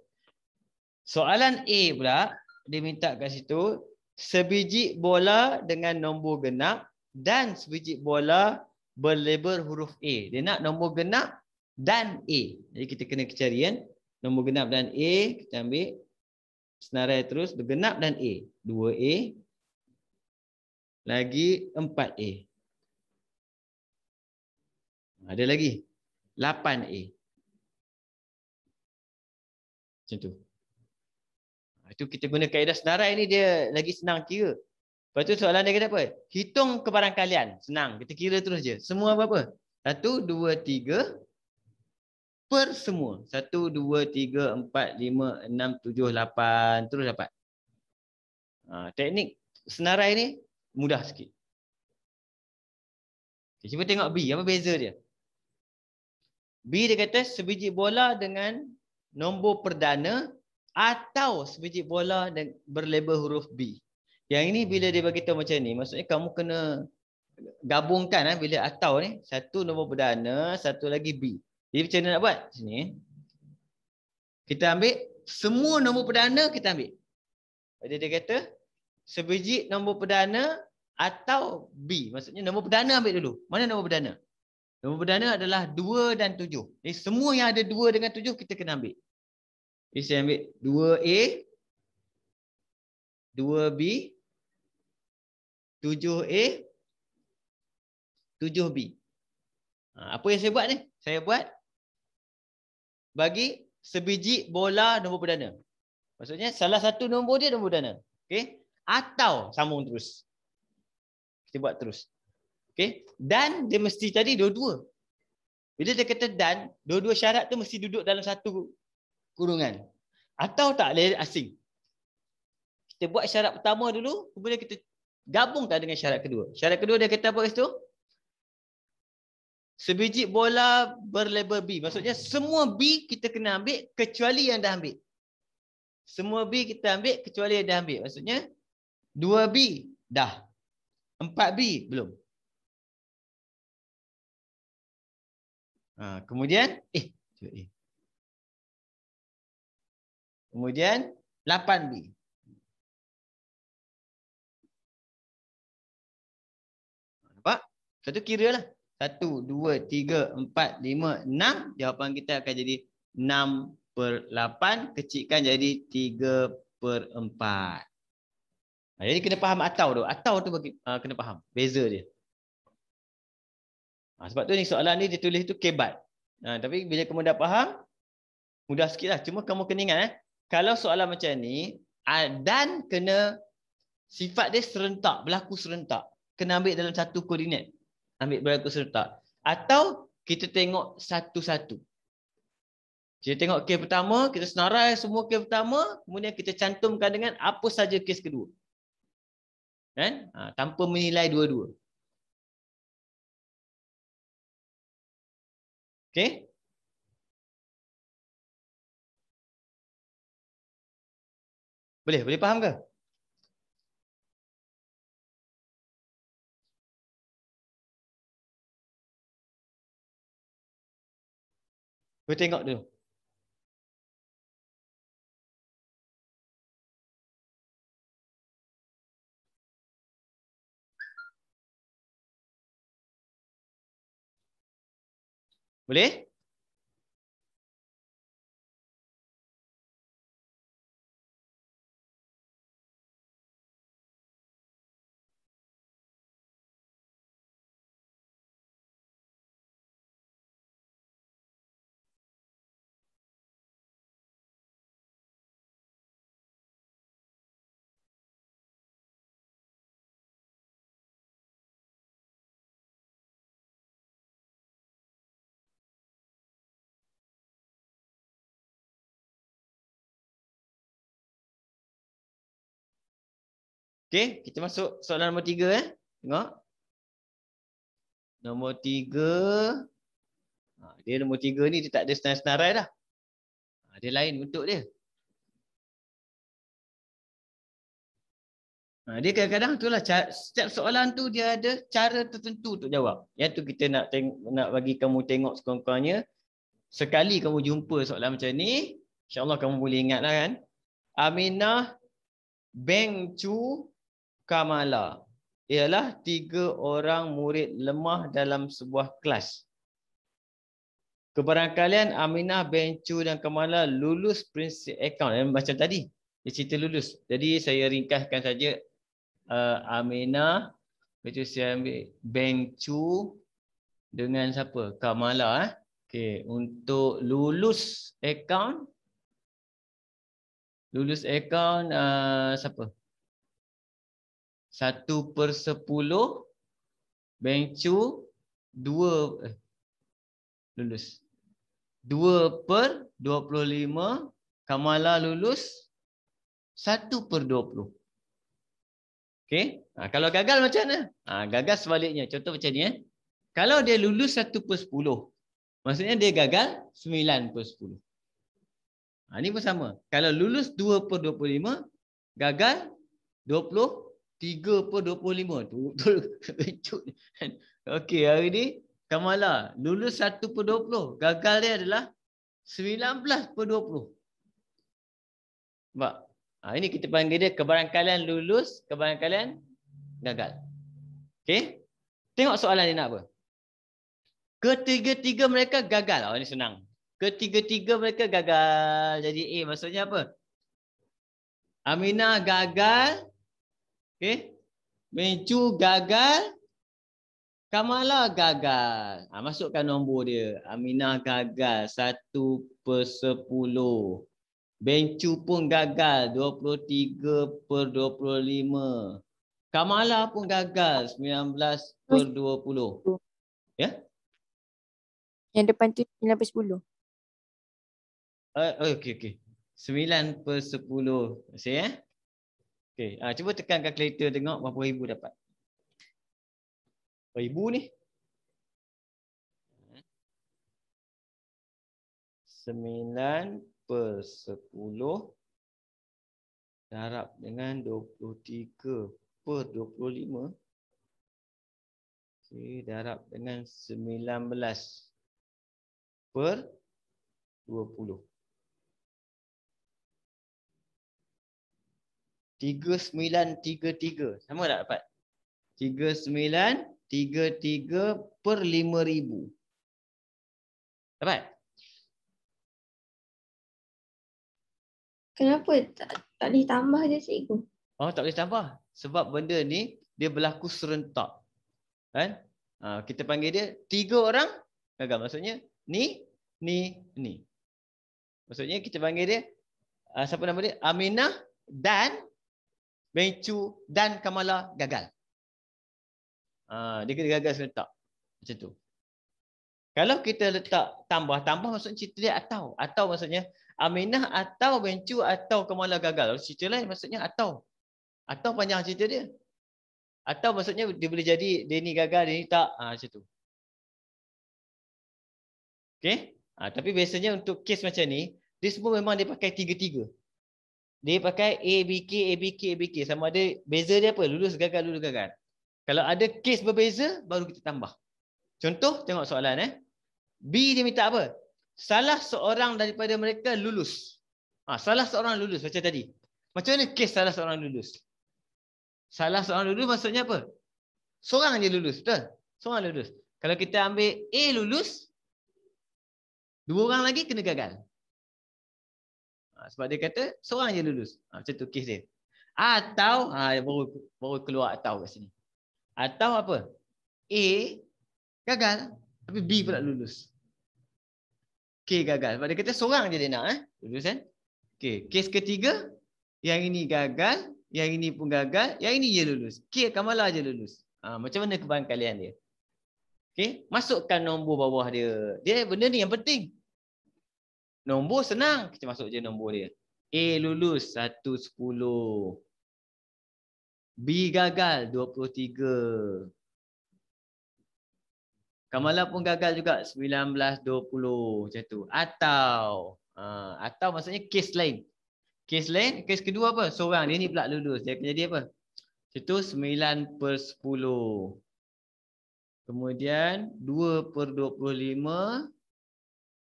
Soalan A pula, dia minta kat situ, sebiji bola dengan nombor genap dan sebiji bola berlabel huruf A. Dia nak nombor genap dan A. Jadi kita kena cari kan. Nombor genap dan A, kita ambil senarai terus bergenap dan A. 2A lagi 4A. Ada lagi 8A. Macam tu. Itu kita guna kaedah senarai ni dia lagi senang kira. Lepas tu soalan dia kata apa? Hitung kebarangkalian. Senang. Kita kira terus je. Semua apa-apa? 1, 2, 3 per semua. 1, 2, 3, 4, 5, 6, 7, 8. Terus dapat. Teknik senarai ni mudah sikit. Okay, cuba tengok B. Apa beza dia? B dia kata sebiji bola dengan nombor perdana atau sebiji bola berlabel huruf B. Yang ini bila dia bagi tahu macam ni, maksudnya kamu kena gabungkan bila atau ni. Satu nombor perdana, satu lagi B. Jadi macam mana nak buat? Sini. Kita ambil semua nombor perdana kita ambil. Jadi dia kata sebiji nombor perdana atau B. Maksudnya nombor perdana ambil dulu. Mana nombor perdana? Nombor perdana adalah 2 dan 7. Jadi semua yang ada 2 dengan 7 kita kena ambil. Jadi saya ambil 2A, 2B, 7A, 7B. Apa yang saya buat ni? Saya buat bagi sebiji bola nombor perdana. Maksudnya salah satu nombor dia nombor perdana. Okey? Atau sambung terus. Kita buat terus. Okey? Dan dia mesti tadi dua-dua. Bila dia kata dan, dua-dua syarat tu mesti duduk dalam satu kurungan. Atau tak boleh asing. Kita buat syarat pertama dulu, kemudian kita gabungkan dengan syarat kedua. Syarat kedua dia kata apa kat situ? Sebiji bola berlabel B. Maksudnya semua B kita kena ambil kecuali yang dah ambil. Semua B kita ambil kecuali yang dah ambil. Maksudnya 2B dah. 4B belum. Kemudian kemudian 8B. Nampak? Satu kira lah. 1, 2, 3, 4, 5, 6. Jawapan kita akan jadi 6/8. Kecilkan jadi 3/4. Jadi kena faham atau tu. Atau tu kena faham. Beza dia. Sebab tu ni soalan ni ditulis tu kebat. Tapi bila kamu dah faham, mudah sikit lah. Cuma kamu kena ingat kalau soalan macam ni, dan kena sifat dia serentak, berlaku serentak. Kena ambil dalam satu koordinat. Ambil berlaku serentak. Atau kita tengok satu-satu. Kita tengok kes pertama, kita senarai semua kes pertama, kemudian kita cantumkan dengan apa saja kes kedua. Kan? Tanpa menilai dua-dua. Okey? Boleh faham ke? Kita tengok dulu. Boleh? Okey, kita masuk soalan nombor 3 Tengok. Nombor 3. Dia nombor 3 ni dia tak ada senarai dah. Dia lain bentuk dia. Dia kadang-kadang itulah setiap soalan tu dia ada cara tertentu untuk jawab. Yang tu kita nak bagi kamu tengok sekurang-kurangnya. Sekali kamu jumpa soalan macam ni, insya-Allah kamu boleh ingatlah kan. Aminah, Beng Chu, Kamala ialah 3 orang murid lemah dalam sebuah kelas. Kebarangkalian Aminah, Beng Chu dan Kamala lulus prinsip akaun. Macam tadi, dia cerita lulus. Jadi saya ringkaskan saja. Aminah, itu saya ambil Beng Chu dengan siapa? Kamala. Okey, untuk lulus akaun. Lulus akaun siapa? 1/10 Beng Chu 2 lulus 2/25 Kamala lulus 1/20. Okey, kalau gagal macam mana? Gagal sebaliknya. Contoh macam ni Kalau dia lulus 1/10, maksudnya dia gagal 9/10. Ini pun sama. Kalau lulus 2/25, gagal 23/25. Betul. Okey, hari ni Kamala lulus 1/20. Gagal dia adalah 19/20. Nampak? Ini kita panggil dia kebarangkalian lulus, kebarangkalian gagal. Okey? Tengok soalan dia nak apa. Ketiga-tiga mereka gagal. Ini senang. Ketiga-tiga mereka gagal. Jadi A maksudnya apa? Aminah gagal. Okey. Beng Chu gagal. Kamala gagal. Masukkan nombor dia. Aminah gagal 1/10. Beng Chu pun gagal 23/25. Kamala pun gagal 19/20. Ya? Yang depan tu 9/10. Okey. 9/10. Masih ya? Okey. Cuba tekan kalkulator tengok berapa ribu dapat. Berapa ribu ni? 9/10 darab dengan 23/25. Okey, darab dengan 19/20. 3933. Sama tak dapat? 3933/5000. Dapat? Kenapa tak boleh tambah je cikgu? Tak boleh tambah. Sebab benda ni dia berlaku serentak. Kan? Kita panggil dia 3 orang gagal. Maksudnya ni. Maksudnya kita panggil dia siapa nama dia? Aminah dan Bencu dan Kamala gagal. Dia kena gagal serentak. Macam tu. Kalau kita letak tambah maksudnya cerita dia atau. Atau maksudnya Aminah atau Bencu atau Kamala gagal. Cerita lain maksudnya atau. Atau panjang cerita dia. Atau maksudnya dia boleh jadi dia ni gagal, dia ni tak. Macam tu. Okey? Tapi biasanya untuk kes macam ni, dia semua memang dia pakai 3-3. Dia pakai ABK. Sama ada beza dia apa? Lulus gagal. Kalau ada kes berbeza, baru kita tambah. Contoh, tengok soalan. B dia minta apa? Salah seorang daripada mereka lulus. Salah seorang lulus macam tadi. Macam mana kes salah seorang lulus? Salah seorang lulus maksudnya apa? Seorang je lulus, betul? Seorang lulus. Kalau kita ambil A lulus, 2 orang lagi kena gagal. Sebab dia kata seorang je lulus. Macam tu kes dia. Atau baru keluar atau kat sini. Atau apa? A gagal tapi B pula lulus. K gagal. Sebab dia kata seorang je dia nak lulus kan? Okey, kes ketiga yang ini gagal, yang ini pun gagal, yang ini je lulus. K Kamala je lulus. Macam mana kebangkalian dia? Okey, masukkan nombor bawah dia. Dia benda ni yang penting. Nombor senang, kita masuk je nombor dia. A lulus 1/10. B gagal 23. Kamala pun gagal juga 19/20 macam tu. Atau maksudnya kes lain. Kes lain, kes kedua apa? Seorang dia ni pula lulus. Dia jadi apa? Itu 9/10. Kemudian 2/25.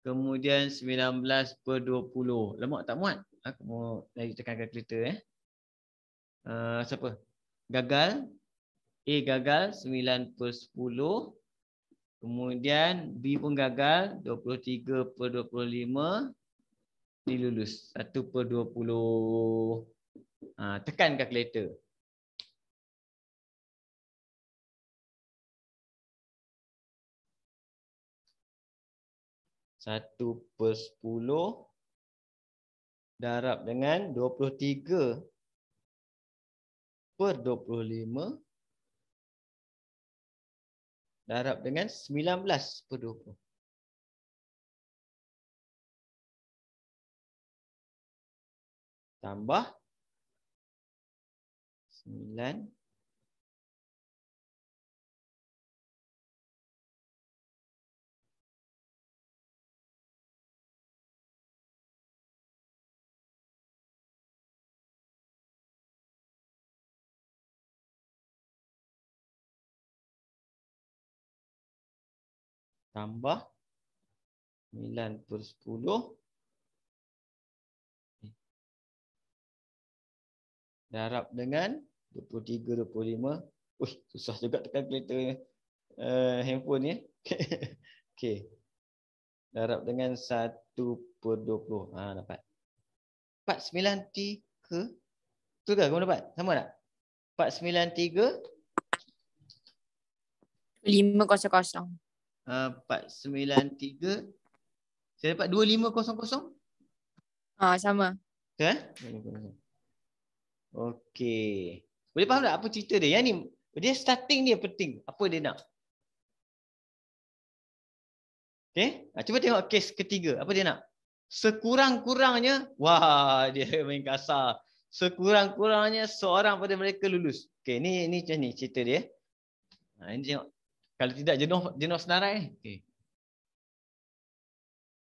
Kemudian 19/20. Lemak tak muat. Aku mau lagi tekan kalkulator siapa? Gagal. A gagal 9/10. Kemudian B pun gagal 23/25. Ni lulus 1/20. Tekan kalkulator. Satu per 10 darab dengan 23/25 darab dengan 19/20. Tambah 9. Tambah 9/10 darab dengan 23/25. Susah juga tekan kalkulator handphone ni. Okey. Darab dengan 1/20. Dapat. 493. Betul ke kamu dapat? Sama tak? 493 500. 493. Saya dapat 2500. Sama. Betul Okey. Boleh faham tak apa cerita dia? Yang ni dia starting dia penting. Apa dia nak? Okey, cuba tengok kes ketiga. Apa dia nak? Sekurang-kurangnya, wah dia main kasar. Sekurang-kurangnya seorang pada mereka lulus. Okey, ni macam ni cerita dia. Ini tengok. Kalau tidak jenuh senarai. Okey.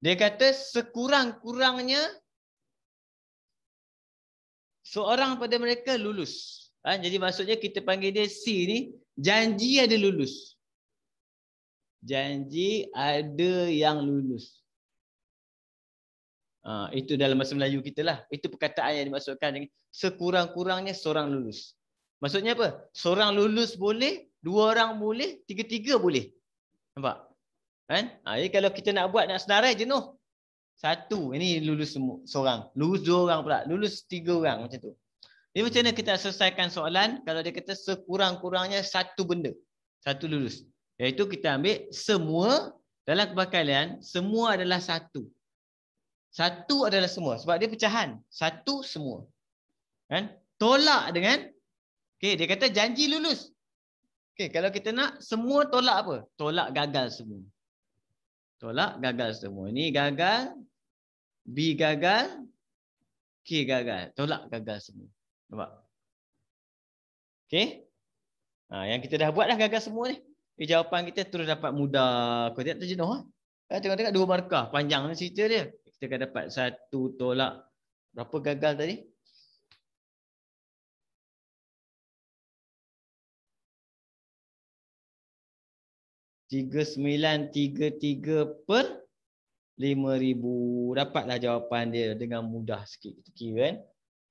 Dia kata sekurang-kurangnya seorang pada mereka lulus. Jadi maksudnya kita panggil dia C ni, janji ada lulus. Janji ada yang lulus. Itu dalam bahasa Melayu kita lah. Itu perkataan yang dimaksudkan sekurang-kurangnya seorang lulus. Maksudnya apa? Seorang lulus boleh, dua orang boleh, tiga-tiga boleh. Nampak? Kan? Jadi kalau kita nak senarai jenuh. Satu, ini lulus seorang. Lulus dua orang pula. Lulus tiga orang macam tu. Jadi macam mana kita selesaikan soalan kalau dia kata sekurang-kurangnya satu benda. Satu lulus. Iaitu kita ambil semua dalam kebakalian, semua adalah satu. Satu adalah semua. Sebab dia pecahan. Satu semua. Kan? Tolak dengan, okay, dia kata janji lulus. Okay, kalau kita nak semua tolak apa? Tolak gagal semua. Tolak gagal semua. Ini gagal. B gagal. K gagal. Tolak gagal semua. Nampak? Okay. Yang kita dah buat dah gagal semua ni. Jawapan kita terus dapat mudah. Kau tidak terjenuh. Tengok-tengok 2 markah. Panjang ni cerita dia. Kita akan dapat 1 tolak. Berapa gagal tadi? $3933 per 5,000. Dapatlah jawapan dia dengan mudah sikit. Kita kira kan.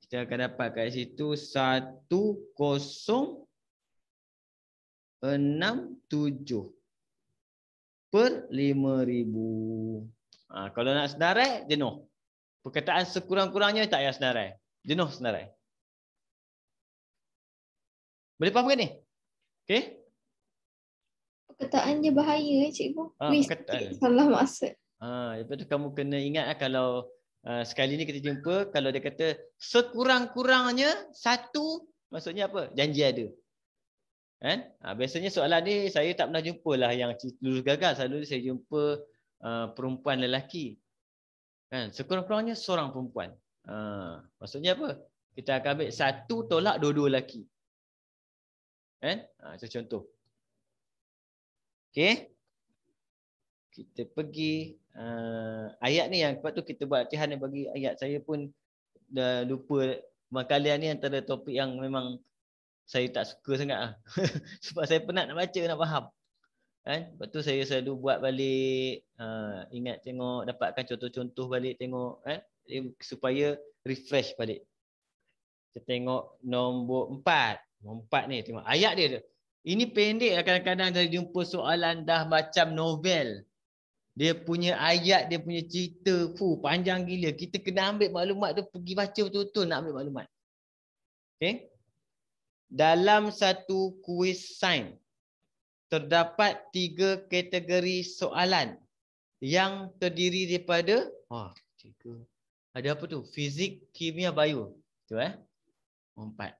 Kita akan dapat kat situ 1067 per 5,000. Kalau nak senarai, jenuh. Perkataan sekurang-kurangnya tak payah senarai. Jenuh senarai. Boleh faham kan ni? Okey? Perkataan dia bahaya cikgu. Perkataan. Salah maksud. Lepas tu kamu kena ingat kalau sekali ni kita jumpa, kalau dia kata sekurang-kurangnya satu, maksudnya apa? Janji ada. Kan? Biasanya soalan ni saya tak pernah jumpa lah yang lulus gagal. Selalu saya jumpa perempuan lelaki. Kan? Sekurang-kurangnya seorang perempuan. Maksudnya apa? Kita akan ambil satu tolak dua-dua lelaki. Kan? Itu contoh. Okey. Kita pergi ayat ni yang lepas tu kita buat latihan yang bagi ayat. Saya pun dah lupa. Kalian ni antara topik yang memang saya tak suka sangat. Sebab saya penat nak baca, nak faham. Kan? Lepas tu saya selalu buat balik, ingat tengok, dapatkan contoh-contoh balik tengok, kan? Supaya refresh balik. Kita tengok nombor 4. Nombor 4 ni, tengok ayat dia. Ini pendek, kadang-kadang saya jumpa soalan dah macam novel. Dia punya ayat, dia punya cerita, panjang gila. Kita kena ambil maklumat tu, pergi baca betul-betul nak ambil maklumat. Okay? Dalam satu kuis sains, terdapat 3 kategori soalan yang terdiri daripada ada apa tu? Fizik, kimia, bio. Betul 4.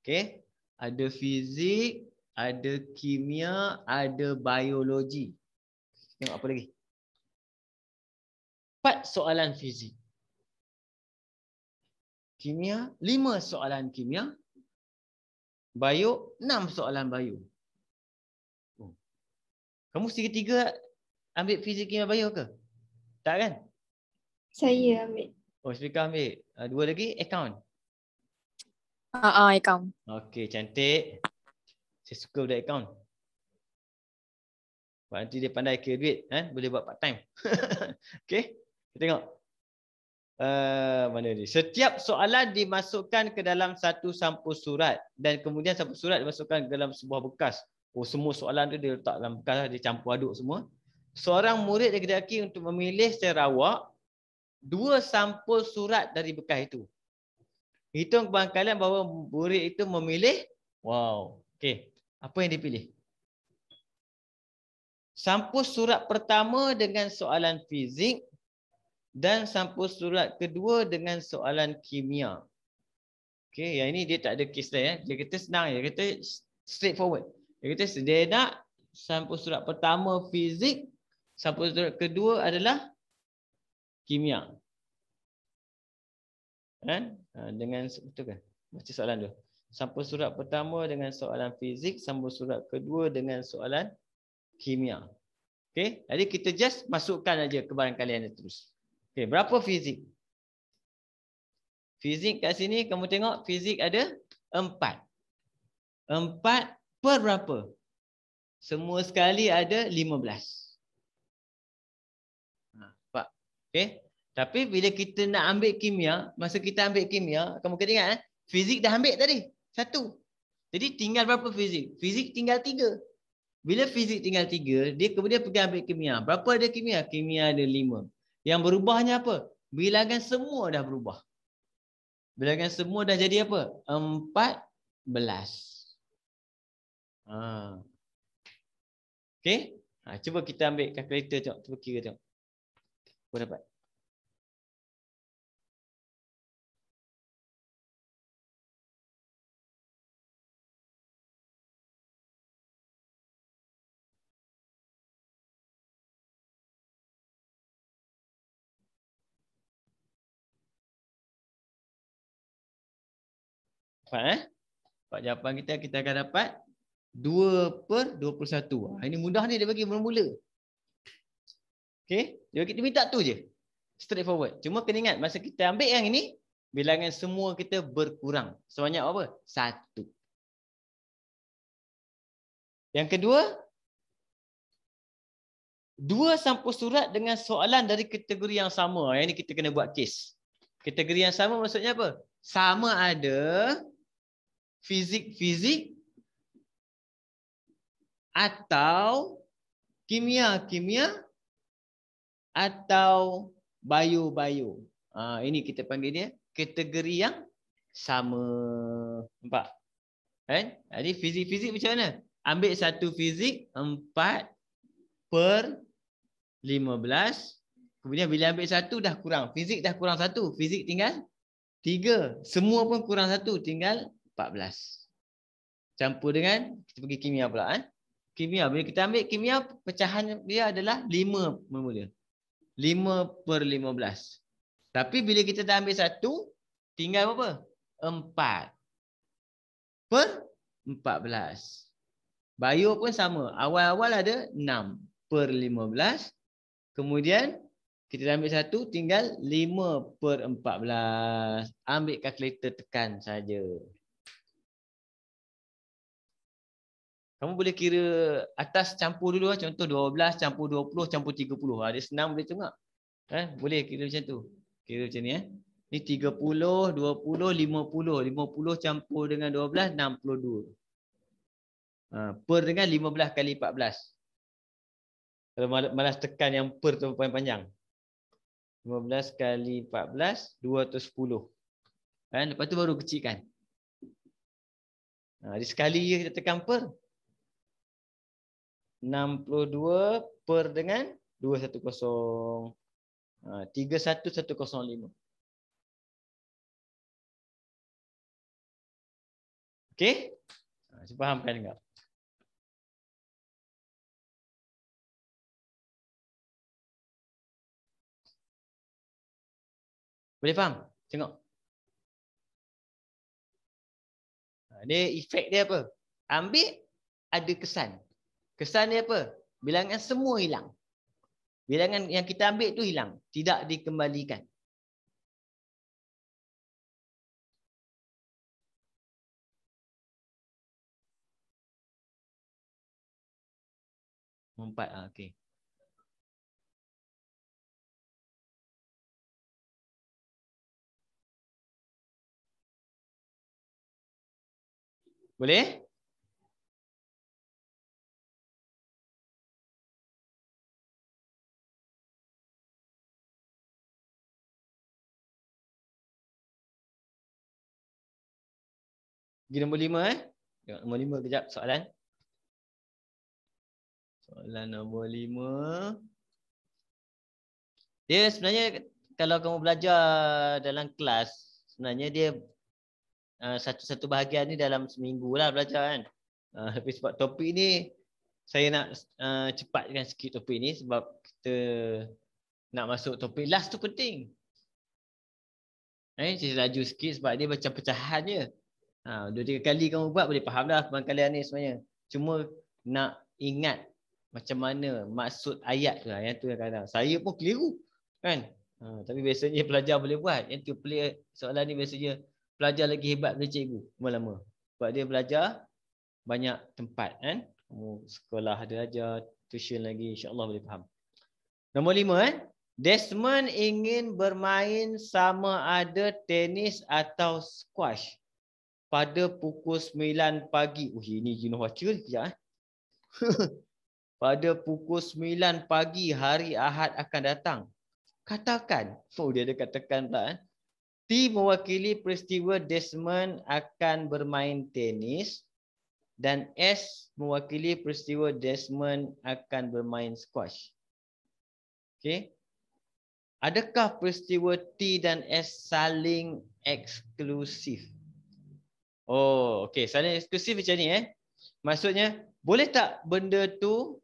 Okey. Ada fizik, ada kimia, ada biologi. Tengok apa lagi? 4 soalan fizik. Kimia, 5 soalan kimia. Bio, 6 soalan bio. Kamu tiga-tiga ambil fizik, kimia, bio ke? Tak kan? Saya ambil. Speaker ambil. 2 lagi, account. Account. Okey, cantik. Saya suka budak account. Sebab nanti dia pandai kira duit. Boleh buat part time. Okey, kita tengok. Mana ni? Setiap soalan dimasukkan ke dalam satu sampul surat dan kemudian sampul surat dimasukkan ke dalam sebuah bekas. Semua soalan tu dia letak dalam bekas, dia campur aduk semua. Seorang murid lelaki untuk memilih secara awak 2 sampul surat dari bekas itu. Hitung kebangkalan bahawa murid itu memilih. Okey. Apa yang dipilih? Sampul surat pertama dengan soalan fizik dan sampul surat kedua dengan soalan kimia. Okey, yang ini dia tak ada kes lain. Dia kata senang, dia kata straightforward. Dia kata dia nak sampul surat pertama fizik, Sampul surat kedua adalah kimia. Kan? Dengan betul kan? Baca soalan dulu. Sampul surat pertama dengan soalan fizik, sampul surat kedua dengan soalan kimia. Okey, jadi kita just masukkan aja ke barang kalian terus. Okey, berapa fizik? Fizik kat sini kamu tengok fizik ada 4. 4 per berapa? Semua sekali ada 15. Nampak? Okey. Tapi bila kita nak ambil kimia, masa kita ambil kimia, kamu kena ingat fizik dah ambil tadi. 1. Jadi tinggal berapa fizik? Fizik tinggal 3. Bila fizik tinggal 3, dia kemudian pergi ambil kimia. Berapa ada kimia? Kimia ada 5. Yang berubahnya apa? Bilangan semua dah berubah. Bilangan semua dah jadi apa? 14. Okey. Cuba kita ambil kalkulator tengok. Cuba kira tengok. Apa dapat? Dapat jawapan kita akan dapat 2 per 21. Ini mudah ni dia bagi mula-mula. Okey, dia minta tu je. Straight forward. Cuma kena ingat masa kita ambil yang ini, bilangan semua kita berkurang. Sebanyak apa? 1. Yang kedua, 2 sampul surat dengan soalan dari kategori yang sama. Yang ini kita kena buat kes. Kategori yang sama maksudnya apa? Sama ada fizik-fizik atau kimia-kimia atau bio-bio. Ini kita panggil dia kategori yang sama. Nampak? Kan? Jadi fizik-fizik macam mana? Ambil satu fizik 4 per 15. Kemudian bila ambil 1 dah kurang. Fizik dah kurang 1. Fizik tinggal 3. Semua pun kurang 1. Tinggal 14. Campur dengan, kita pergi kimia pula. Kimia, bila kita ambil kimia, pecahan dia adalah 5 mula. 5 per 15. Tapi bila kita dah ambil 1, tinggal berapa? 4 per 14. Bio pun sama. Awal-awal ada 6 per 15. Kemudian kita dah ambil 1, tinggal 5 per 14. Ambil kalkulator, tekan saja. Kamu boleh kira atas campur dulu. Contoh 12 campur 20 campur 30. Dia senang boleh tengok. Boleh kira macam tu. Kira macam ni. Ni 30, 20, 50. 50 campur dengan 12, 62. Per dengan 15 kali 14. Kalau malas tekan yang per tu paling panjang. 15 kali 14, 210. Lepas tu baru kecilkan. Jadi sekali je kita tekan per. 62 per dengan 210. 31105. Okey? Saya fahamkan enggak? Boleh faham? Tengok. Dia efek dia apa? Ambil ada kesan. Kesan dia apa? Bilangan semua hilang. Bilangan yang kita ambil tu hilang. Tidak dikembalikan. Empat. Okey. Boleh? Pergi nombor 5 Tengok nombor 5 kejap soalan. Soalan nombor 5. Dia sebenarnya kalau kamu belajar dalam kelas, sebenarnya dia satu-satu bahagian ni dalam seminggu lah belajar kan. Tapi sebab topik ni saya nak cepatkan sikit topik ni sebab kita nak masuk topik last tu penting. Saya laju sikit sebab dia macam pecahan je. 2-3 kali kamu buat boleh faham dah pengkalian ni sebenarnya. Cuma nak ingat macam mana maksud ayat tu lah. Yang tu yang kadang saya pun keliru kan. Tapi biasanya pelajar boleh buat. Yang tu pelik soalan ni biasanya pelajar lagi hebat daripada cikgu lama-lama. Sebab dia belajar banyak tempat kan. Sekolah ada ajar, tuition lagi, insya-Allah boleh faham. Nombor 5 Desmond ingin bermain sama ada tenis atau squash pada pukul 9 pagi. Ini jenuh baca ni kejap. Pada pukul 9 pagi hari Ahad akan datang. Katakan. Dia ada katakan pula. T mewakili peristiwa Desmond akan bermain tenis dan S mewakili peristiwa Desmond akan bermain squash. Okey. Adakah peristiwa T dan S saling eksklusif? Oh, okey. Saling eksklusif macam ni Maksudnya, boleh tak benda tu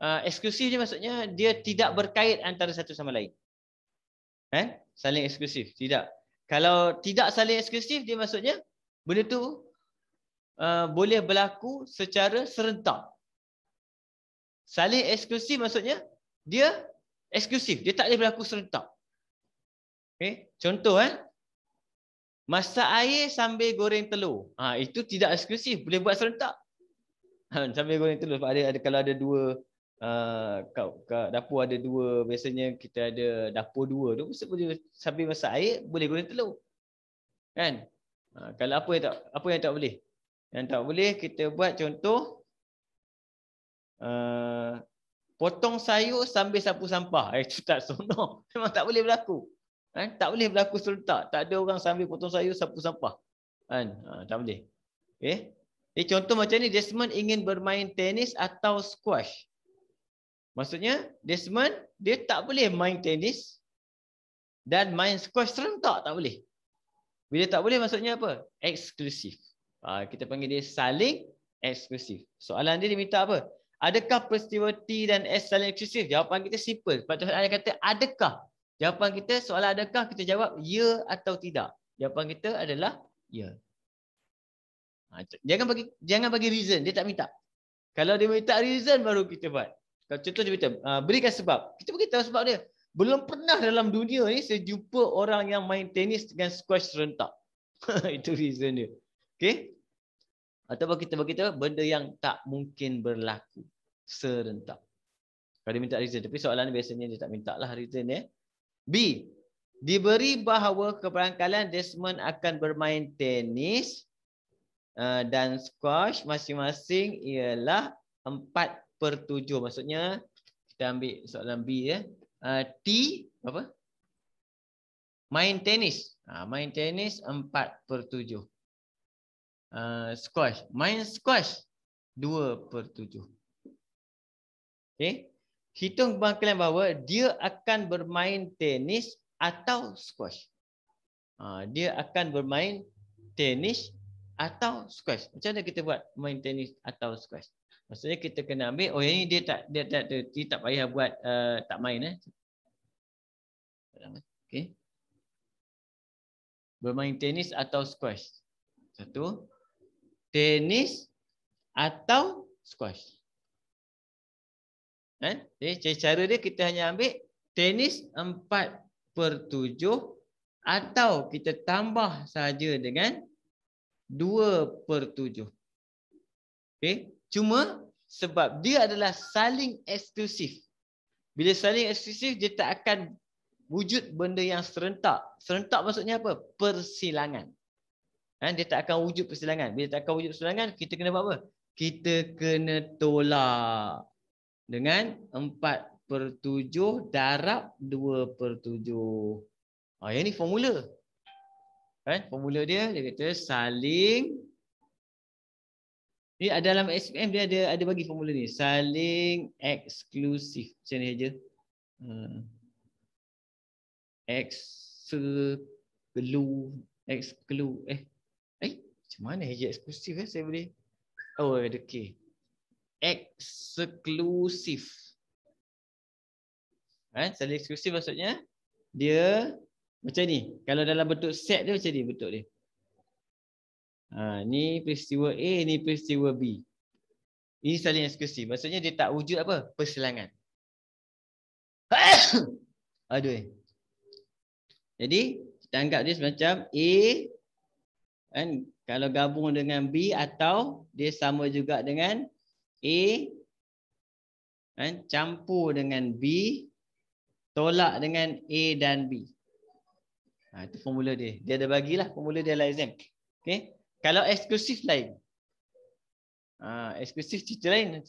eksklusif je maksudnya dia tidak berkait antara satu sama lain. Saling eksklusif. Tidak. Kalau tidak saling eksklusif dia maksudnya benda tu boleh berlaku secara serentak. Saling eksklusif maksudnya dia eksklusif. Dia tak boleh berlaku serentak. Okay. Contoh masak air sambil goreng telur. Itu tidak eksklusif. Boleh buat serentak. Sambil goreng telur. Sebab ada kalau ada dua kat dapur ada dua. Biasanya kita ada dapur dua tu. Sambil masak air boleh goreng telur. Kan? Kalau apa yang tak boleh? Yang tak boleh kita buat contoh potong sayur sambil sapu sampah. Itu tak seronok. Memang tak boleh berlaku. Tak boleh berlaku serentak. Tak ada orang sambil potong sayur sapu sampah. Tak boleh. Okay. Contoh macam ni, Desmond ingin bermain tenis atau squash. Maksudnya Desmond dia tak boleh main tenis dan main squash serentak. Tak boleh. Bila tak boleh maksudnya apa? Eksklusif. Kita panggil dia saling eksklusif. Soalan dia minta apa? Adakah peristiwa T dan S saling eksklusif? Jawapan kita simple. Sebab tu soalan kata adakah. Jawapan kita soalan adakah kita jawab ya atau tidak. Jawapan kita adalah ya. Jangan bagi reason. Dia tak minta. Kalau dia minta reason baru kita buat. Kalau contoh dia minta berikan sebab. Kita beritahu sebab dia. Belum pernah dalam dunia ni saya jumpa orang yang main tenis dengan squash serentak. Itu reason dia. Okey? Ataupun kita beritahu benda yang tak mungkin berlaku serentak. Kalau dia minta reason. Tapi soalan ni biasanya dia tak minta lah reason B. Diberi bahawa keberangkalan Desmond akan bermain tenis dan squash masing-masing ialah 4/7. Maksudnya kita ambil soalan B T apa? Main tenis. Main tenis 4/7. Squash. Main squash 2/7. Okay. Hitung keberangkalan bahawa dia akan bermain tenis atau squash. Dia akan bermain tenis atau squash. Macam mana kita buat main tenis atau squash? Maksudnya kita kena ambil yang ini dia tak payah buat tak main Okey. Bermain tenis atau squash. Satu. Tenis atau squash. Jadi cara dia kita hanya ambil tenis 4/7 atau kita tambah saja dengan 2/7. Okey. Cuma sebab dia adalah saling eksklusif. Bila saling eksklusif dia tak akan wujud benda yang serentak. Serentak maksudnya apa? Persilangan. Dia tak akan wujud persilangan. Bila tak akan wujud persilangan, kita kena buat apa? Kita kena tolak dengan 4/7 darab 2/7. Yang ni formula. Formula dia kata saling. Ni dalam SPM dia ada bagi formula ni. Saling eksklusif. Macam ni aja. Macam mana hijab eksklusif saya boleh. Ada K. eksklusif. Saling eksklusif maksudnya dia macam ni. Kalau dalam bentuk set dia macam ni bentuk dia. Ni peristiwa A, ni peristiwa B. Ini saling eksklusif. Maksudnya dia tak wujud apa? Persilangan. Aduh. Jadi kita anggap dia semacam A kan, kalau gabung dengan B atau dia sama juga dengan A kan, campur dengan B tolak dengan A dan B. Itu formula dia. Dia ada bagilah formula dia lazim. Okey. Kalau eksklusif lain. Eksklusif cerita lain.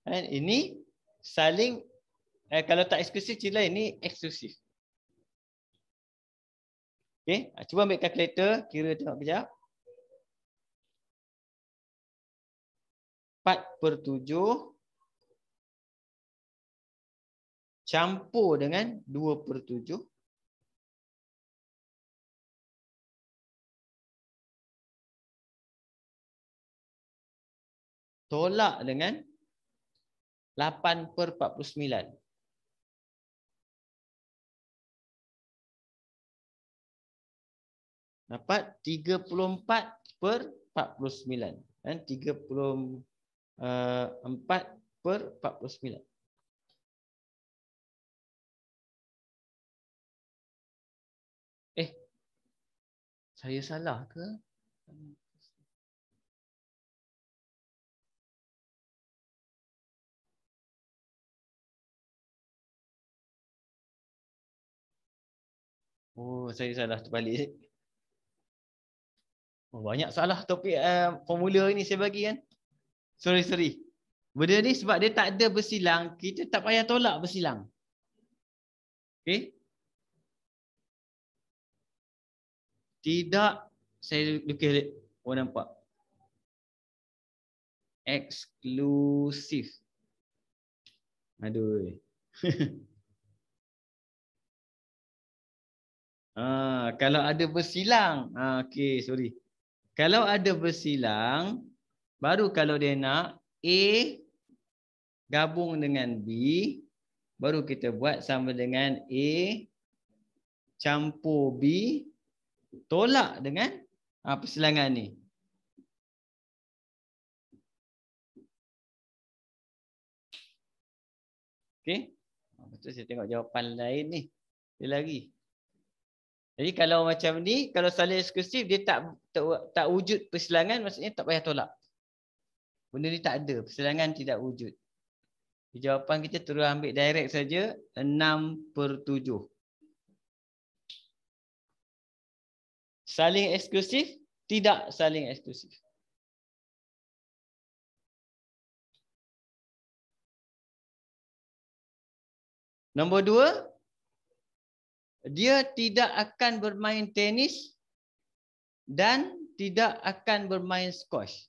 Ini saling kalau tak eksklusif cerita lain, ini eksklusif. Okey, cuba ambil kalkulator, kira tengok kejap. 4/7 campur dengan 2/7 tolak dengan 8/49. Dapat 34/49. Dan 34/49. Saya salah ke? Oh, saya salah terbalik. Banyak salah topik formula ini saya bagi kan. Sorry. Benda ni sebab dia tak ada bersilang, kita tak payah tolak bersilang. Okey. Tidak, saya lukis orang nampak. Eksklusif. Aduh. Kalau ada bersilang, okey, sorry. Kalau ada bersilang, baru kalau dia nak A gabung dengan B, baru kita buat sama dengan A campur B tolak dengan persilangan ni. Okey. Betul, saya tengok jawapan lain ni. Dia lagi. Jadi kalau macam ni, kalau saling eksklusif dia tak wujud persilangan, maksudnya tak payah tolak. Benda ni tak ada, persilangan tidak wujud. Jawapan kita terus ambil direct saja 6/7. Saling eksklusif, tidak saling eksklusif. Nombor 2, dia tidak akan bermain tenis dan tidak akan bermain squash.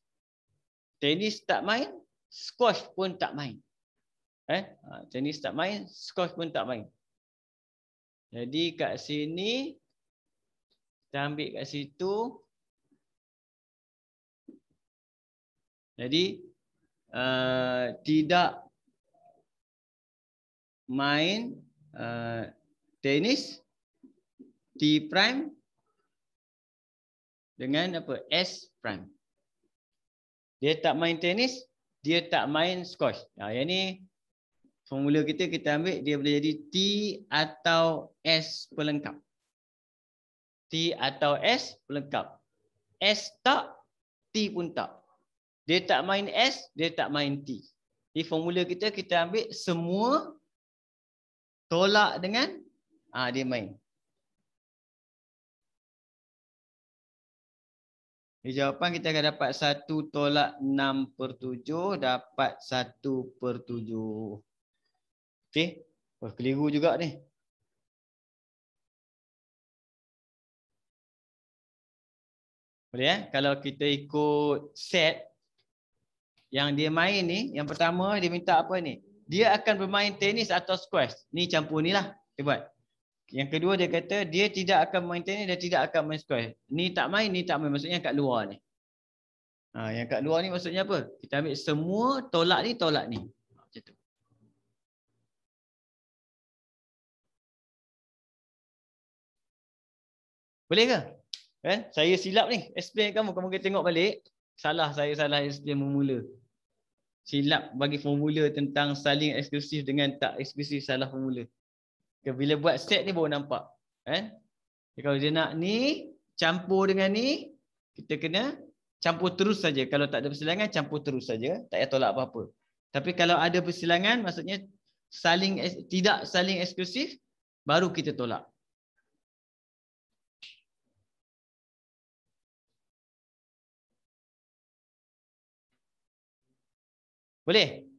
Tenis tak main, squash pun tak main. Tenis tak main, squash pun tak main. Jadi kat sini kita ambil kat situ. Jadi tidak main tenis T prime dengan apa? S prime. Dia tak main tenis, dia tak main squash. Yang ni formula kita ambil dia boleh jadi T atau S pelengkap. T atau S pelengkap. S tak, T pun tak. Dia tak main S, dia tak main T. Di formula kita ambil semua tolak dengan dia main. Di jawapan kita akan dapat 1 tolak 6/7 dapat 1/7. Okey. Keliru juga ni. Boleh Kalau kita ikut set yang dia main ni, yang pertama dia minta apa ni? Dia akan bermain tenis atau squash. Ni campur ni lah. Dia buat. Yang kedua dia kata dia tidak akan main tenis dan tidak akan main squash. Ni tak main, ni tak main. Maksudnya kat luar ni. Yang kat luar ni maksudnya apa? Kita ambil semua tolak ni, tolak ni. Macam tu. Boleh ke? Kan? Saya silap ni. Explain kamu. Kamu kena tengok balik. Saya salah explain bermula. Silap bagi formula tentang saling eksklusif dengan tak eksklusif, salah formula. Bila buat set ni baru nampak. Kan? Kalau dia nak ni, campur dengan ni, kita kena campur terus saja. Kalau tak ada persilangan, campur terus saja. Tak payah tolak apa-apa. Tapi kalau ada persilangan, maksudnya tidak saling eksklusif, baru kita tolak. Boleh?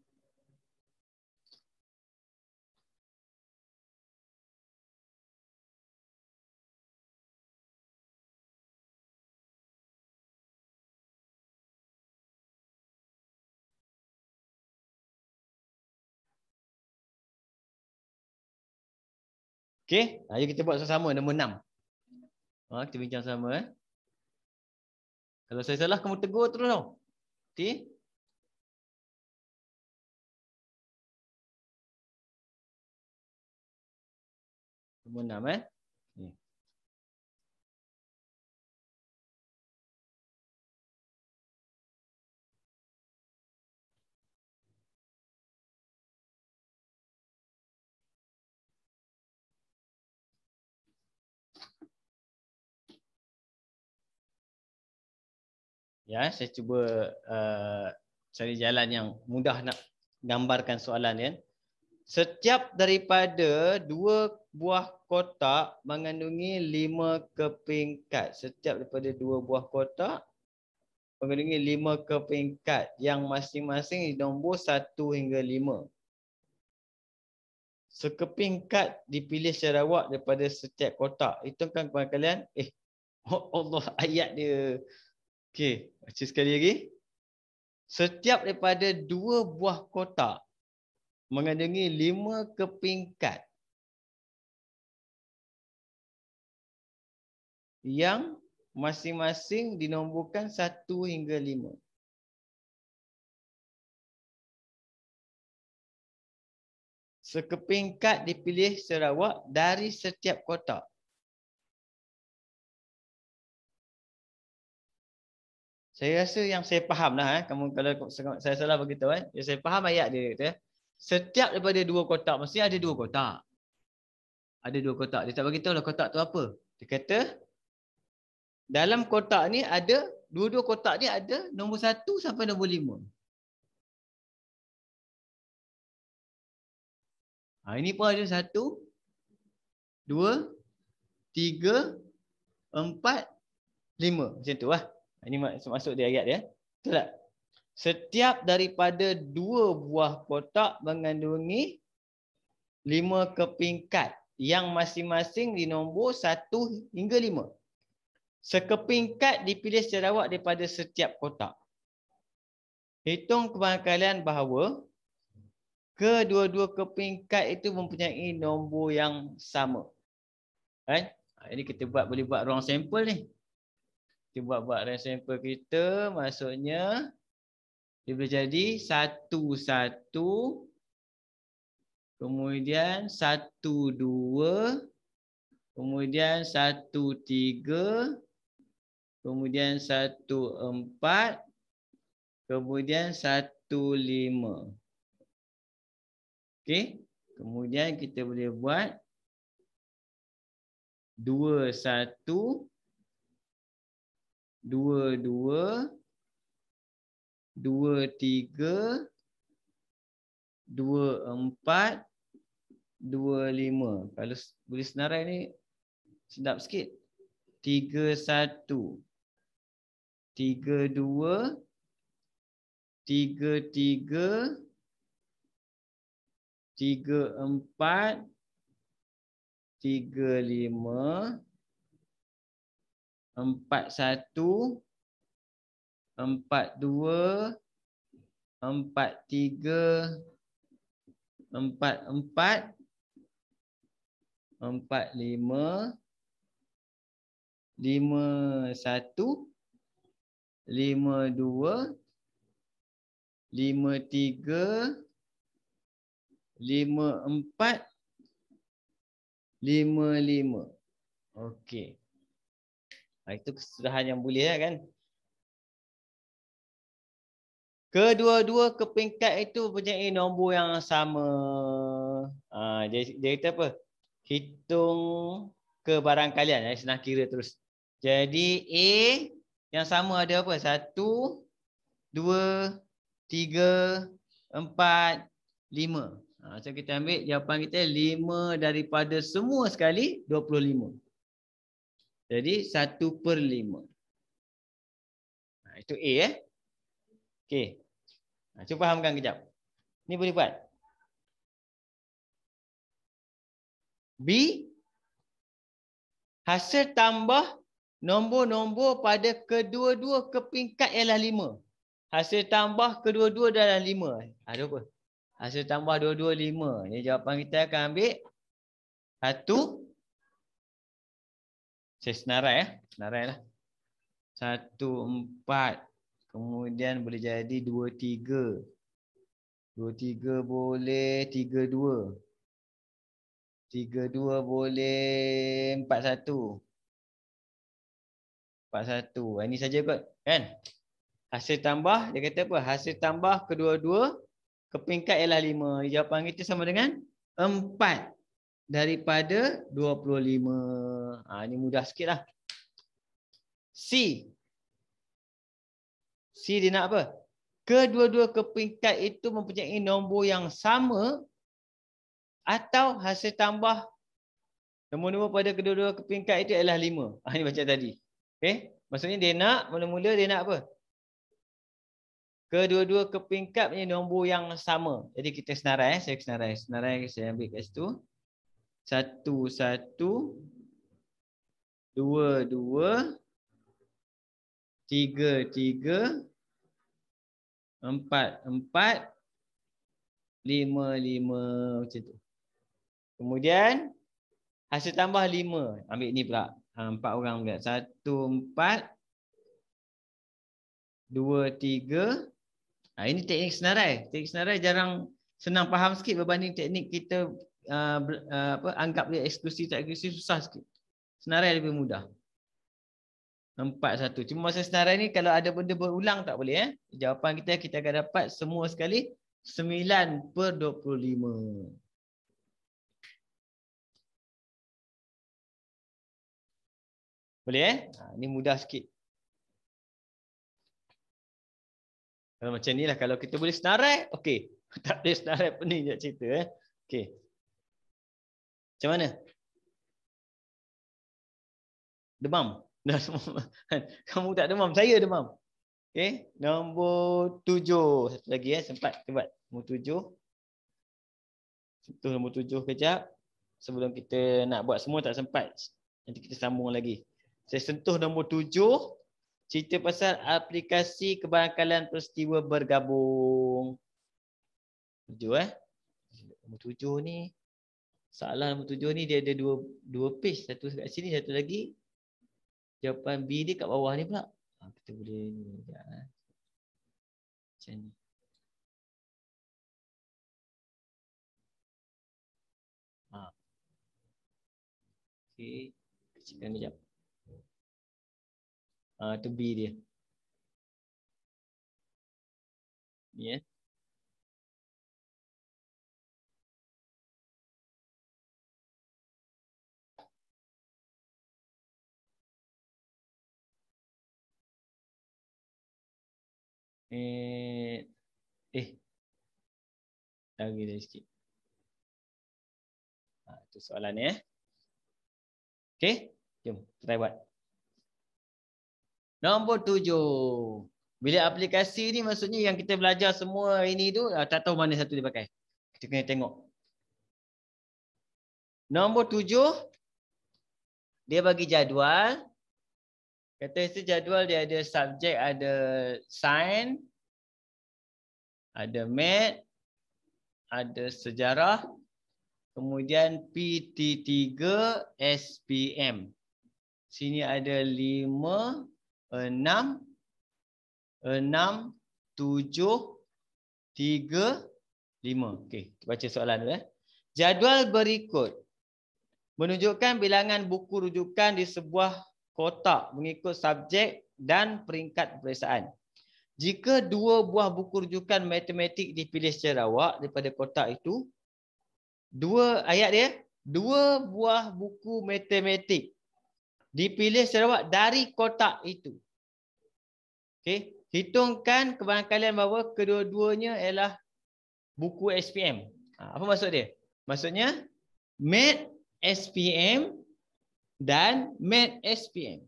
Okey, ayo kita buat sama-sama nombor 6. Kita bincang sama. Kalau saya salah, kamu tegur terus tau. Okey? Nombor 6 Ni. Ya, saya cuba cari jalan yang mudah nak gambarkan soalan ya. Setiap daripada 2 buah kotak mengandungi 5 keping kad. Setiap daripada 2 buah kotak mengandungi 5 keping kad yang masing-masing nombor 1 hingga 5. Sekeping kad dipilih secara awak daripada setiap kotak. Hitungkan kepada kalian. Allah, ayat dia. Okey, baca sekali lagi. Setiap daripada 2 buah kotak mengandungi 5 keping kad yang masing-masing dinomborkan 1 hingga 5. Sekeping kad dipilih secara awak dari setiap kotak. Saya rasa yang saya faham lah. Kamu kalau saya salah beritahu. Saya faham ayat dia kata. Setiap daripada 2 kotak, mesti ada 2 kotak. Ada 2 kotak. Dia tak beritahu lah kotak tu apa. Dia kata, dalam kotak ni ada, dua-dua kotak ni ada nombor 1 sampai nombor 5. Ini pun ada 1, 2, 3, 4, 5. Macam tu lah. Ini masuk di ayat dia. Betul tak? Setiap daripada 2 buah kotak mengandungi 5 keping kad yang masing-masing dinombor 1 hingga 5. Sekeping kad dipilih secara awak daripada setiap kotak. Hitung kepada kalian bahawa kedua-dua keping kad itu mempunyai nombor yang sama. Kan? Ini kita boleh buat ruang sampel ni. Kita buat ruang sampel kita, maksudnya dia boleh jadi 1, 1, kemudian 1, 2, kemudian 1, 3, kemudian 1, 4, kemudian 1, 5. Okey, kemudian kita boleh buat 2, 1, 2, 2, 2, 3, 2, 4, 2, 5. Kalau boleh senarai ni sedap sikit. 3, 1, 3, 2, 3, 3, 3, 4, 3, 5, 4, 1, 4, 2, 4, 3, 4, 4, 4, 5, 5, 1, 52, 53, 54, 55. Okey. Itu kesudahan yang boleh lah kan. Kedua-dua kepingkat itu mempunyai nombor yang sama. Dia kata apa? Hitung kebarangkalian. Senang kira terus. Jadi A yang sama ada apa? 1, 2, 3, 4, 5. So kita ambil jawapan kita 5 daripada semua sekali 25. Jadi 1/5. Itu A Okey. Cuba fahamkan kejap. Ni boleh buat. B. Hasil tambah nombor-nombor pada kedua-dua kepingkat ialah 5. Hasil tambah kedua-dua adalah 5. Ada apa? Hasil tambah dua-dua 5. Ni jawapan kita akan ambil 1. Saya senarai lah. 1, 4. Kemudian boleh jadi 2, 3. 2, 3 boleh 3, 2. 3, 2 boleh 4, 1. 4, 1. Ini saja kot. Kan? Hasil tambah, dia kata apa? Hasil tambah kedua-dua kepingkat ialah 5. Jawapan kita sama dengan 4 daripada 25. Ini mudah sikit lah. C. C dia nak apa? Kedua-dua kepingkat itu mempunyai nombor yang sama atau hasil tambah nombor-nombor pada kedua-dua kepingkat itu ialah 5. Ini baca tadi. Okay? Maksudnya dia nak, mula-mula dia nak apa? Kedua-dua kepingkat punya nombor yang sama. Jadi kita senarai. Saya senarai. Senarai saya ambil kat situ. 1, 1. 2, 2. 3, 3. 4, 4, 5, 5 macam tu. Kemudian hasil tambah 5. Ambil ni pula. 4 orang pula. 1, 4, 2, 3. Ini teknik senarai. Teknik senarai jarang senang faham sikit berbanding teknik kita anggap dia eksklusif tak eksklusif susah sikit. Senarai lebih mudah. 4, 1. Cuma masa senarai ni kalau ada benda berulang tak boleh. Jawapan kita akan dapat semua sekali 9/25. Boleh Ini mudah sikit. Kalau macam ni lah. Kalau kita boleh senarai, okey. Tak boleh senarai pening je cerita. Okey. Macam mana? Demam? Kamu tak demam, saya demam. Okey, nombor 7. Satu lagi sempat kita buat nombor 7. Sentuh nombor 7 kejap. Sebelum kita nak buat semua tak sempat. Nanti kita sambung lagi. Saya sentuh nombor 7. Cerita pasal aplikasi kebarangkalian peristiwa bergabung. 7 Nombor 7 ni. Soalan nombor 7 ni dia ada dua page. Satu kat sini, satu lagi. Jawapan B dia kat bawah ni pula. Kita boleh macam ni. Okey, kecilkan kejap. Tu B dia. Ni lagi dah sikit. Itu soalan ni Okey, jom try buat. Nombor 7. Bila aplikasi ni maksudnya yang kita belajar semua ini tu tak tahu mana satu dia pakai. Kita kena tengok. Nombor 7 dia bagi jadual. Kata itu jadual dia ada subjek, ada sains, ada math, ada sejarah, kemudian PT3 SPM. Sini ada 5, 6, 6, 7, 3, 5. Okey, kita baca soalan dulu. Jadual berikut menunjukkan bilangan buku rujukan di sebuah kotak mengikut subjek dan peringkat peperiksaan. Jika dua buah buku rujukan matematik dipilih secara awak daripada kotak itu, dua buah buku matematik dipilih secara awak dari kotak itu. Okey, hitungkan kebarangkalian bahawa kedua-duanya ialah buku SPM. Apa maksud dia? Maksudnya Mat SPM dan Mat SPM.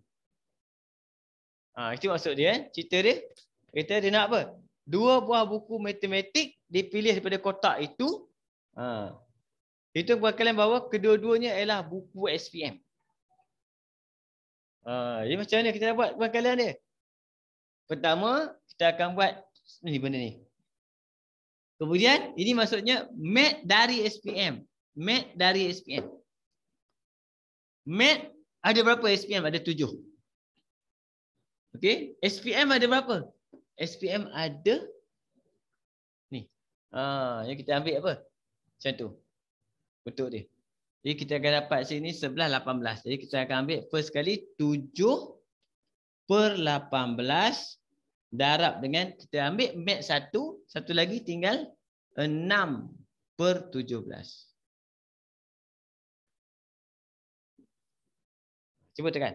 Itu maksud dia. Cerita dia. Kata dia nak apa? Dua buah buku matematik dipilih daripada kotak itu. Itu kebarangkalian bahawa kedua-duanya ialah buku SPM. Jadi macam mana kita nak buat kebarangkalian dia? Pertama, kita akan buat ni benda ni. Kemudian, ini maksudnya mat dari SPM. Mat dari SPM. Mat ada berapa SPM? Ada 7. Okey, SPM ada berapa? SPM ada ni. Yang kita ambil apa? Macam tu. Bentuk dia. Jadi kita akan dapat sini 11, 18. Jadi kita akan ambil first kali 7/18 darab dengan kita ambil mat 1, satu lagi tinggal 6/17. Cuba tekan.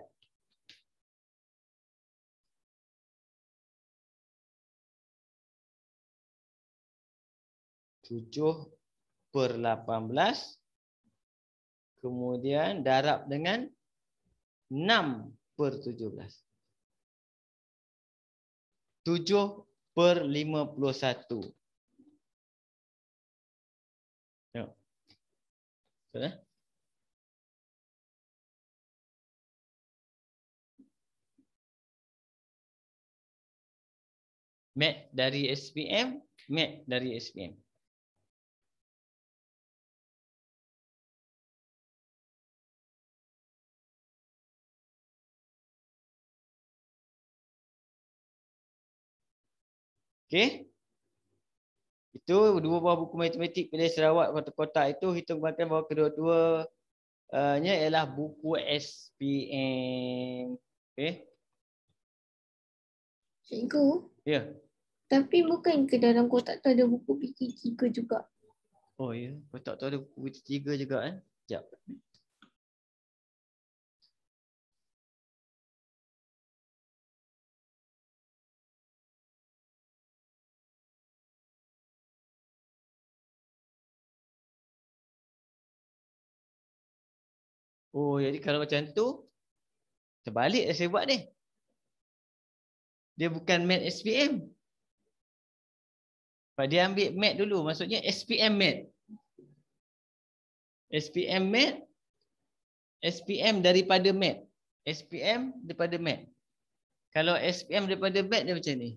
Tujuh per 18 kemudian darab dengan 6/17. 7/51. Tengok. Betul tak? Mat dari SPM, mat dari SPM. Okey. Itu dua buah buku matematik pilih Sarawak kotak itu hitung bahkan bahawa kedua-duanya ialah buku SPM. Okey. Cikgu, Ya. tapi bukan ke dalam kotak tu ada buku PKT ke juga? Oh ya, kotak tu ada buku 3 juga Sekejap. Oh, jadi kalau macam tu terbalik saya buat ni. Dia bukan mat SPM. Dia ambil mat dulu, maksudnya SPM mat. SPM mat, SPM daripada mat. SPM daripada mat. Kalau SPM daripada mat dia macam ni.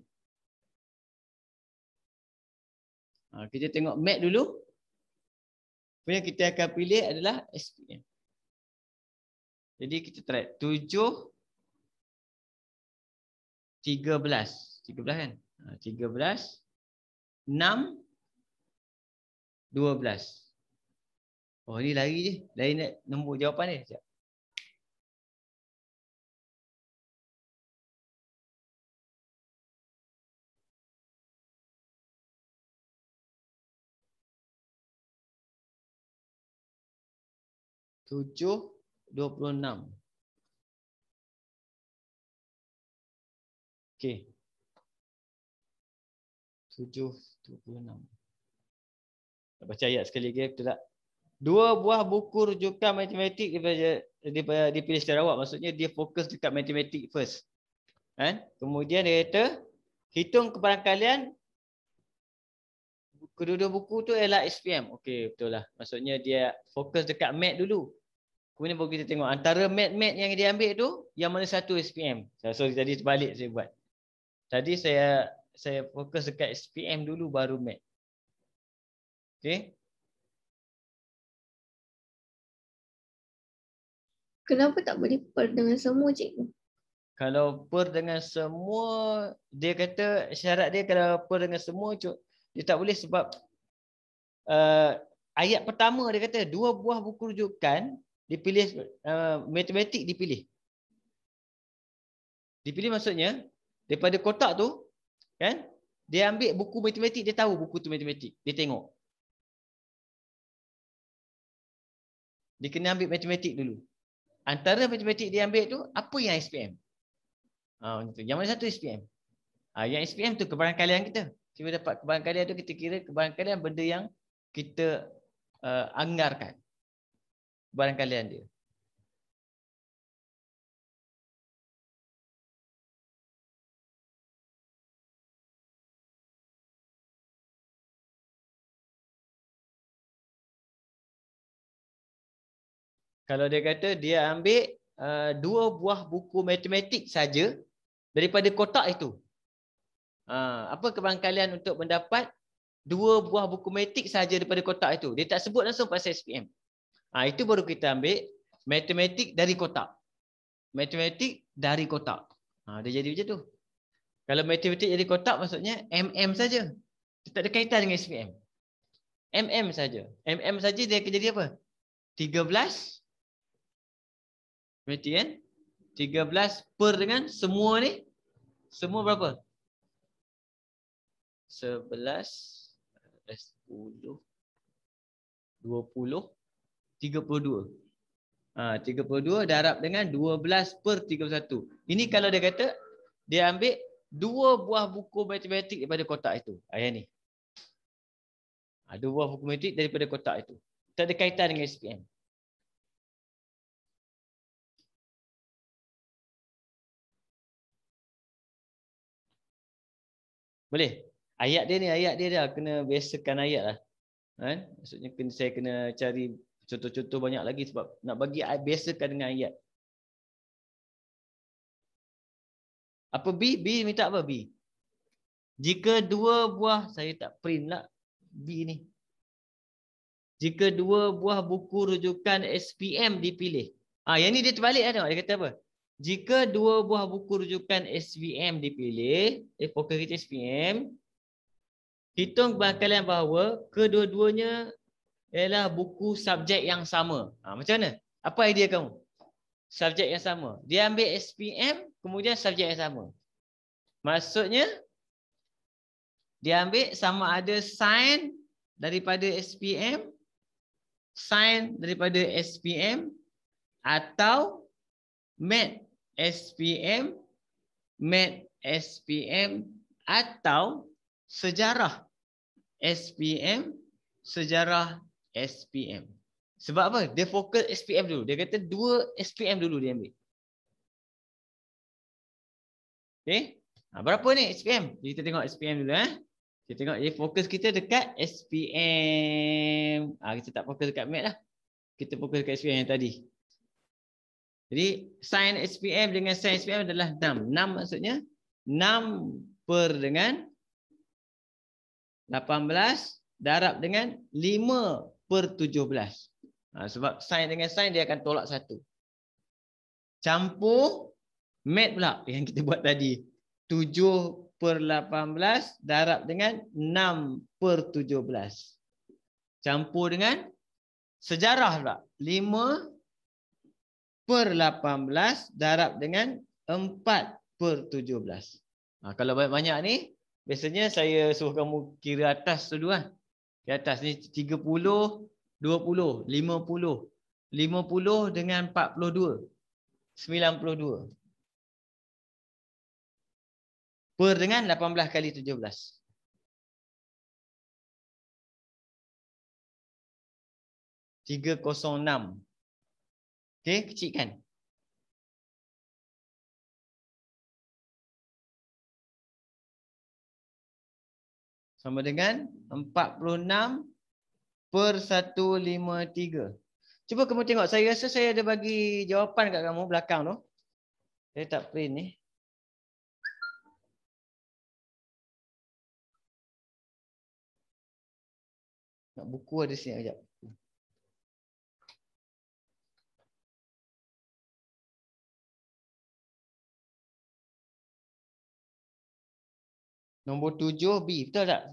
Kita tengok mat dulu. Kemudian kita akan pilih adalah SPM. Jadi kita try 7, 13. 13 kan? 13, 6, 12. Oh ni lari je. Lari nak nombor jawapan dia. Sekejap. Tujuh, 26. Okey. 7/26. Baca ayat sekali lagi betul tak? Dua buah buku rujukan matematik dipilih secara awak. Maksudnya dia fokus dekat matematik first. Kemudian dia kata hitung kebarangkalian kedua-dua buku tu ialah SPM. Okey, betul lah. Maksudnya dia fokus dekat mat dulu. Kemudian baru kita tengok antara mat-mat yang dia ambil tu yang mana satu SPM. So tadi terbalik saya buat. Tadi saya fokus dekat SPM dulu baru mat. Okey. Kenapa tak boleh per dengan semua, cikgu? Kalau per dengan semua, dia kata syarat dia kalau per dengan semua dia tak boleh sebab ayat pertama dia kata dua buah buku rujukan dipilih, matematik dipilih. Dipilih maksudnya daripada kotak tu kan, dia ambil buku matematik, dia tahu buku tu matematik, dia tengok. Dia kena ambil matematik dulu. Antara matematik dia ambil tu apa yang SPM? Yang mana satu SPM? Yang SPM tu kebarangkalian kita. Kita dapat kebarangkalian tu, kita kira kebarangkalian benda yang kita anggarkan. Kebarangkalian dia. Kalau dia kata dia ambil dua buah buku matematik saja daripada kotak itu. Apa kebarangkalian untuk mendapat dua buah buku matematik saja daripada kotak itu? Dia tak sebut langsung pasal SPM. Itu baru kita ambil matematik dari kotak. Matematik dari kotak. Dia jadi macam tu. Kalau matematik dari kotak maksudnya MM saja. Dia tak ada kaitan dengan SPM. MM saja. MM saja dia akan jadi apa? 13 berarti kan? 13 per dengan semua ni. Semua berapa? 11, 10, 20, 32. 32 darab dengan 12 per 31. Ini kalau dia kata dia ambil dua buah buku matematik daripada kotak itu. Ayat ni. Dua buah buku matematik daripada kotak itu. Tak ada kaitan dengan SPM. Boleh? Ayat dia ni, ayat dia dah kena biasakan ayat lah. Maksudnya saya kena cari contoh-contoh banyak lagi sebab nak bagi biasakan dengan ayat. Apa B? B minta apa B? Jika dua buah, saya tak print lah B ni. Jika dua buah buku rujukan SPM dipilih. Yang ni dia terbalik lah tengok. Dia kata apa? Jika dua buah buku rujukan SPM dipilih, fokus kita SPM, hitung kebarangkalian bahawa kedua-duanya ialah buku subjek yang sama. Macam mana? Apa idea kamu? Subjek yang sama. Dia ambil SPM, kemudian subjek yang sama. Maksudnya, dia ambil sama ada sign daripada SPM, sign daripada SPM, atau mat SPM, mat SPM, atau sejarah SPM, sejarah SPM. Sebab apa? Dia fokus SPM dulu. Dia kata dua SPM dulu dia ambil. Okey? Berapa ni SPM? Kita tengok SPM dulu. Kita tengok fokus kita dekat SPM. Kita tak fokus dekat mat lah. Kita fokus dekat SPM yang tadi. Jadi sin SPM dengan sin SPM adalah 6. 6 maksudnya 6 per dengan 18 darab dengan 5 per 17. Sebab sin dengan sin dia akan tolak 1. Campur mat pula yang kita buat tadi. 7 per 18 darab dengan 6 per 17. Campur dengan sejarah pula. 5 per 18 darab dengan 4 per 17. Kalau banyak-banyak ni, biasanya saya suruh kamu kira atas tu dulu kan. Di atas ni 30, 20, 50. 50 dengan 42. 92. Per dengan 18 kali 17. $306. Okey, kecil kan? Sama dengan 46 per 153. Cuba kamu tengok. Saya rasa saya ada bagi jawapan kat kamu belakang tu. Saya tak print ni. Nak buku ada sini sekejap. Nombor 7 B. Betul tak?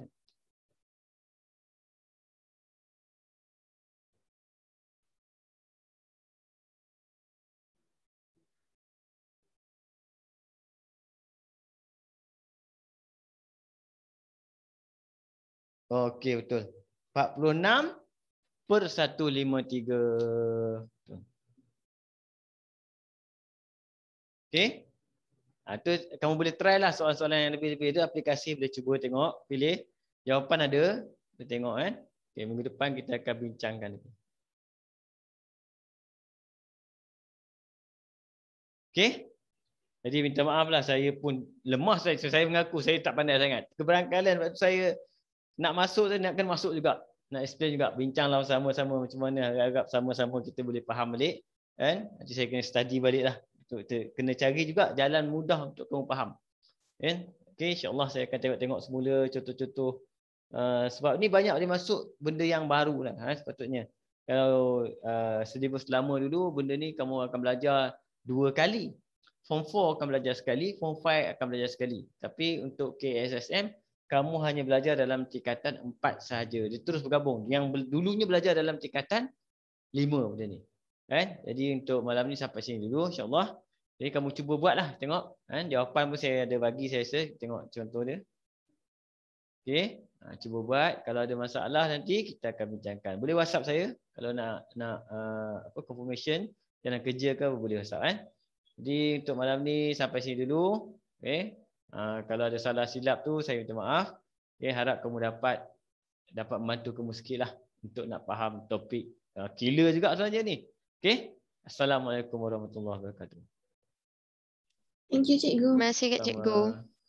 Okey, betul. 46/153. Okey. Tu kamu boleh try lah soalan-soalan yang lebih-lebih tu, aplikasi boleh cuba tengok, pilih. Jawapan ada, boleh tengok kan. Okey, minggu depan kita akan bincangkan. Okey. Jadi minta maaf lah, saya pun lemah. Saya mengaku saya tak pandai sangat. Keberangkalan waktu saya nak masuk, saya nak kena masuk juga. Nak explain juga, bincanglah sama-sama macam mana, harap-harap sama-sama kita boleh faham balik. Kan? Nanti saya kena study balik lah. Kena cari juga jalan mudah untuk kamu faham. Kan? Okey, insyaAllah saya akan tengok-tengok semula contoh-contoh. Sebab ni banyak dia masuk benda yang baru lah. Sepatutnya. Kalau syllabus lama dulu, benda ni kamu akan belajar 2 kali. Form 4 akan belajar sekali, Form 5 akan belajar sekali. Tapi untuk KSSM, kamu hanya belajar dalam tingkatan 4 sahaja. Dia terus bergabung. Yang dulunya belajar dalam tingkatan 5 benda ni. Kan? Jadi untuk malam ni sampai sini dulu, insyaAllah. Jadi kamu cuba buatlah, tengok. Jawapan pun saya ada bagi, saya rasa. Tengok contoh dia. Okey, cuba buat. Kalau ada masalah nanti kita akan bincangkan. Boleh WhatsApp saya kalau nak confirmation jalan kerja ke, boleh WhatsApp kan. Jadi untuk malam ni sampai sini dulu. Okey. Kalau ada salah silap tu saya minta maaf. Okey, harap kamu dapat membantu kamu sikitlah untuk nak faham topik killer juga sebenarnya ni. Okey. Assalamualaikum warahmatullahi wabarakatuh. Thank you, cikgu. Terima kasih Kak Cikgu. Sama.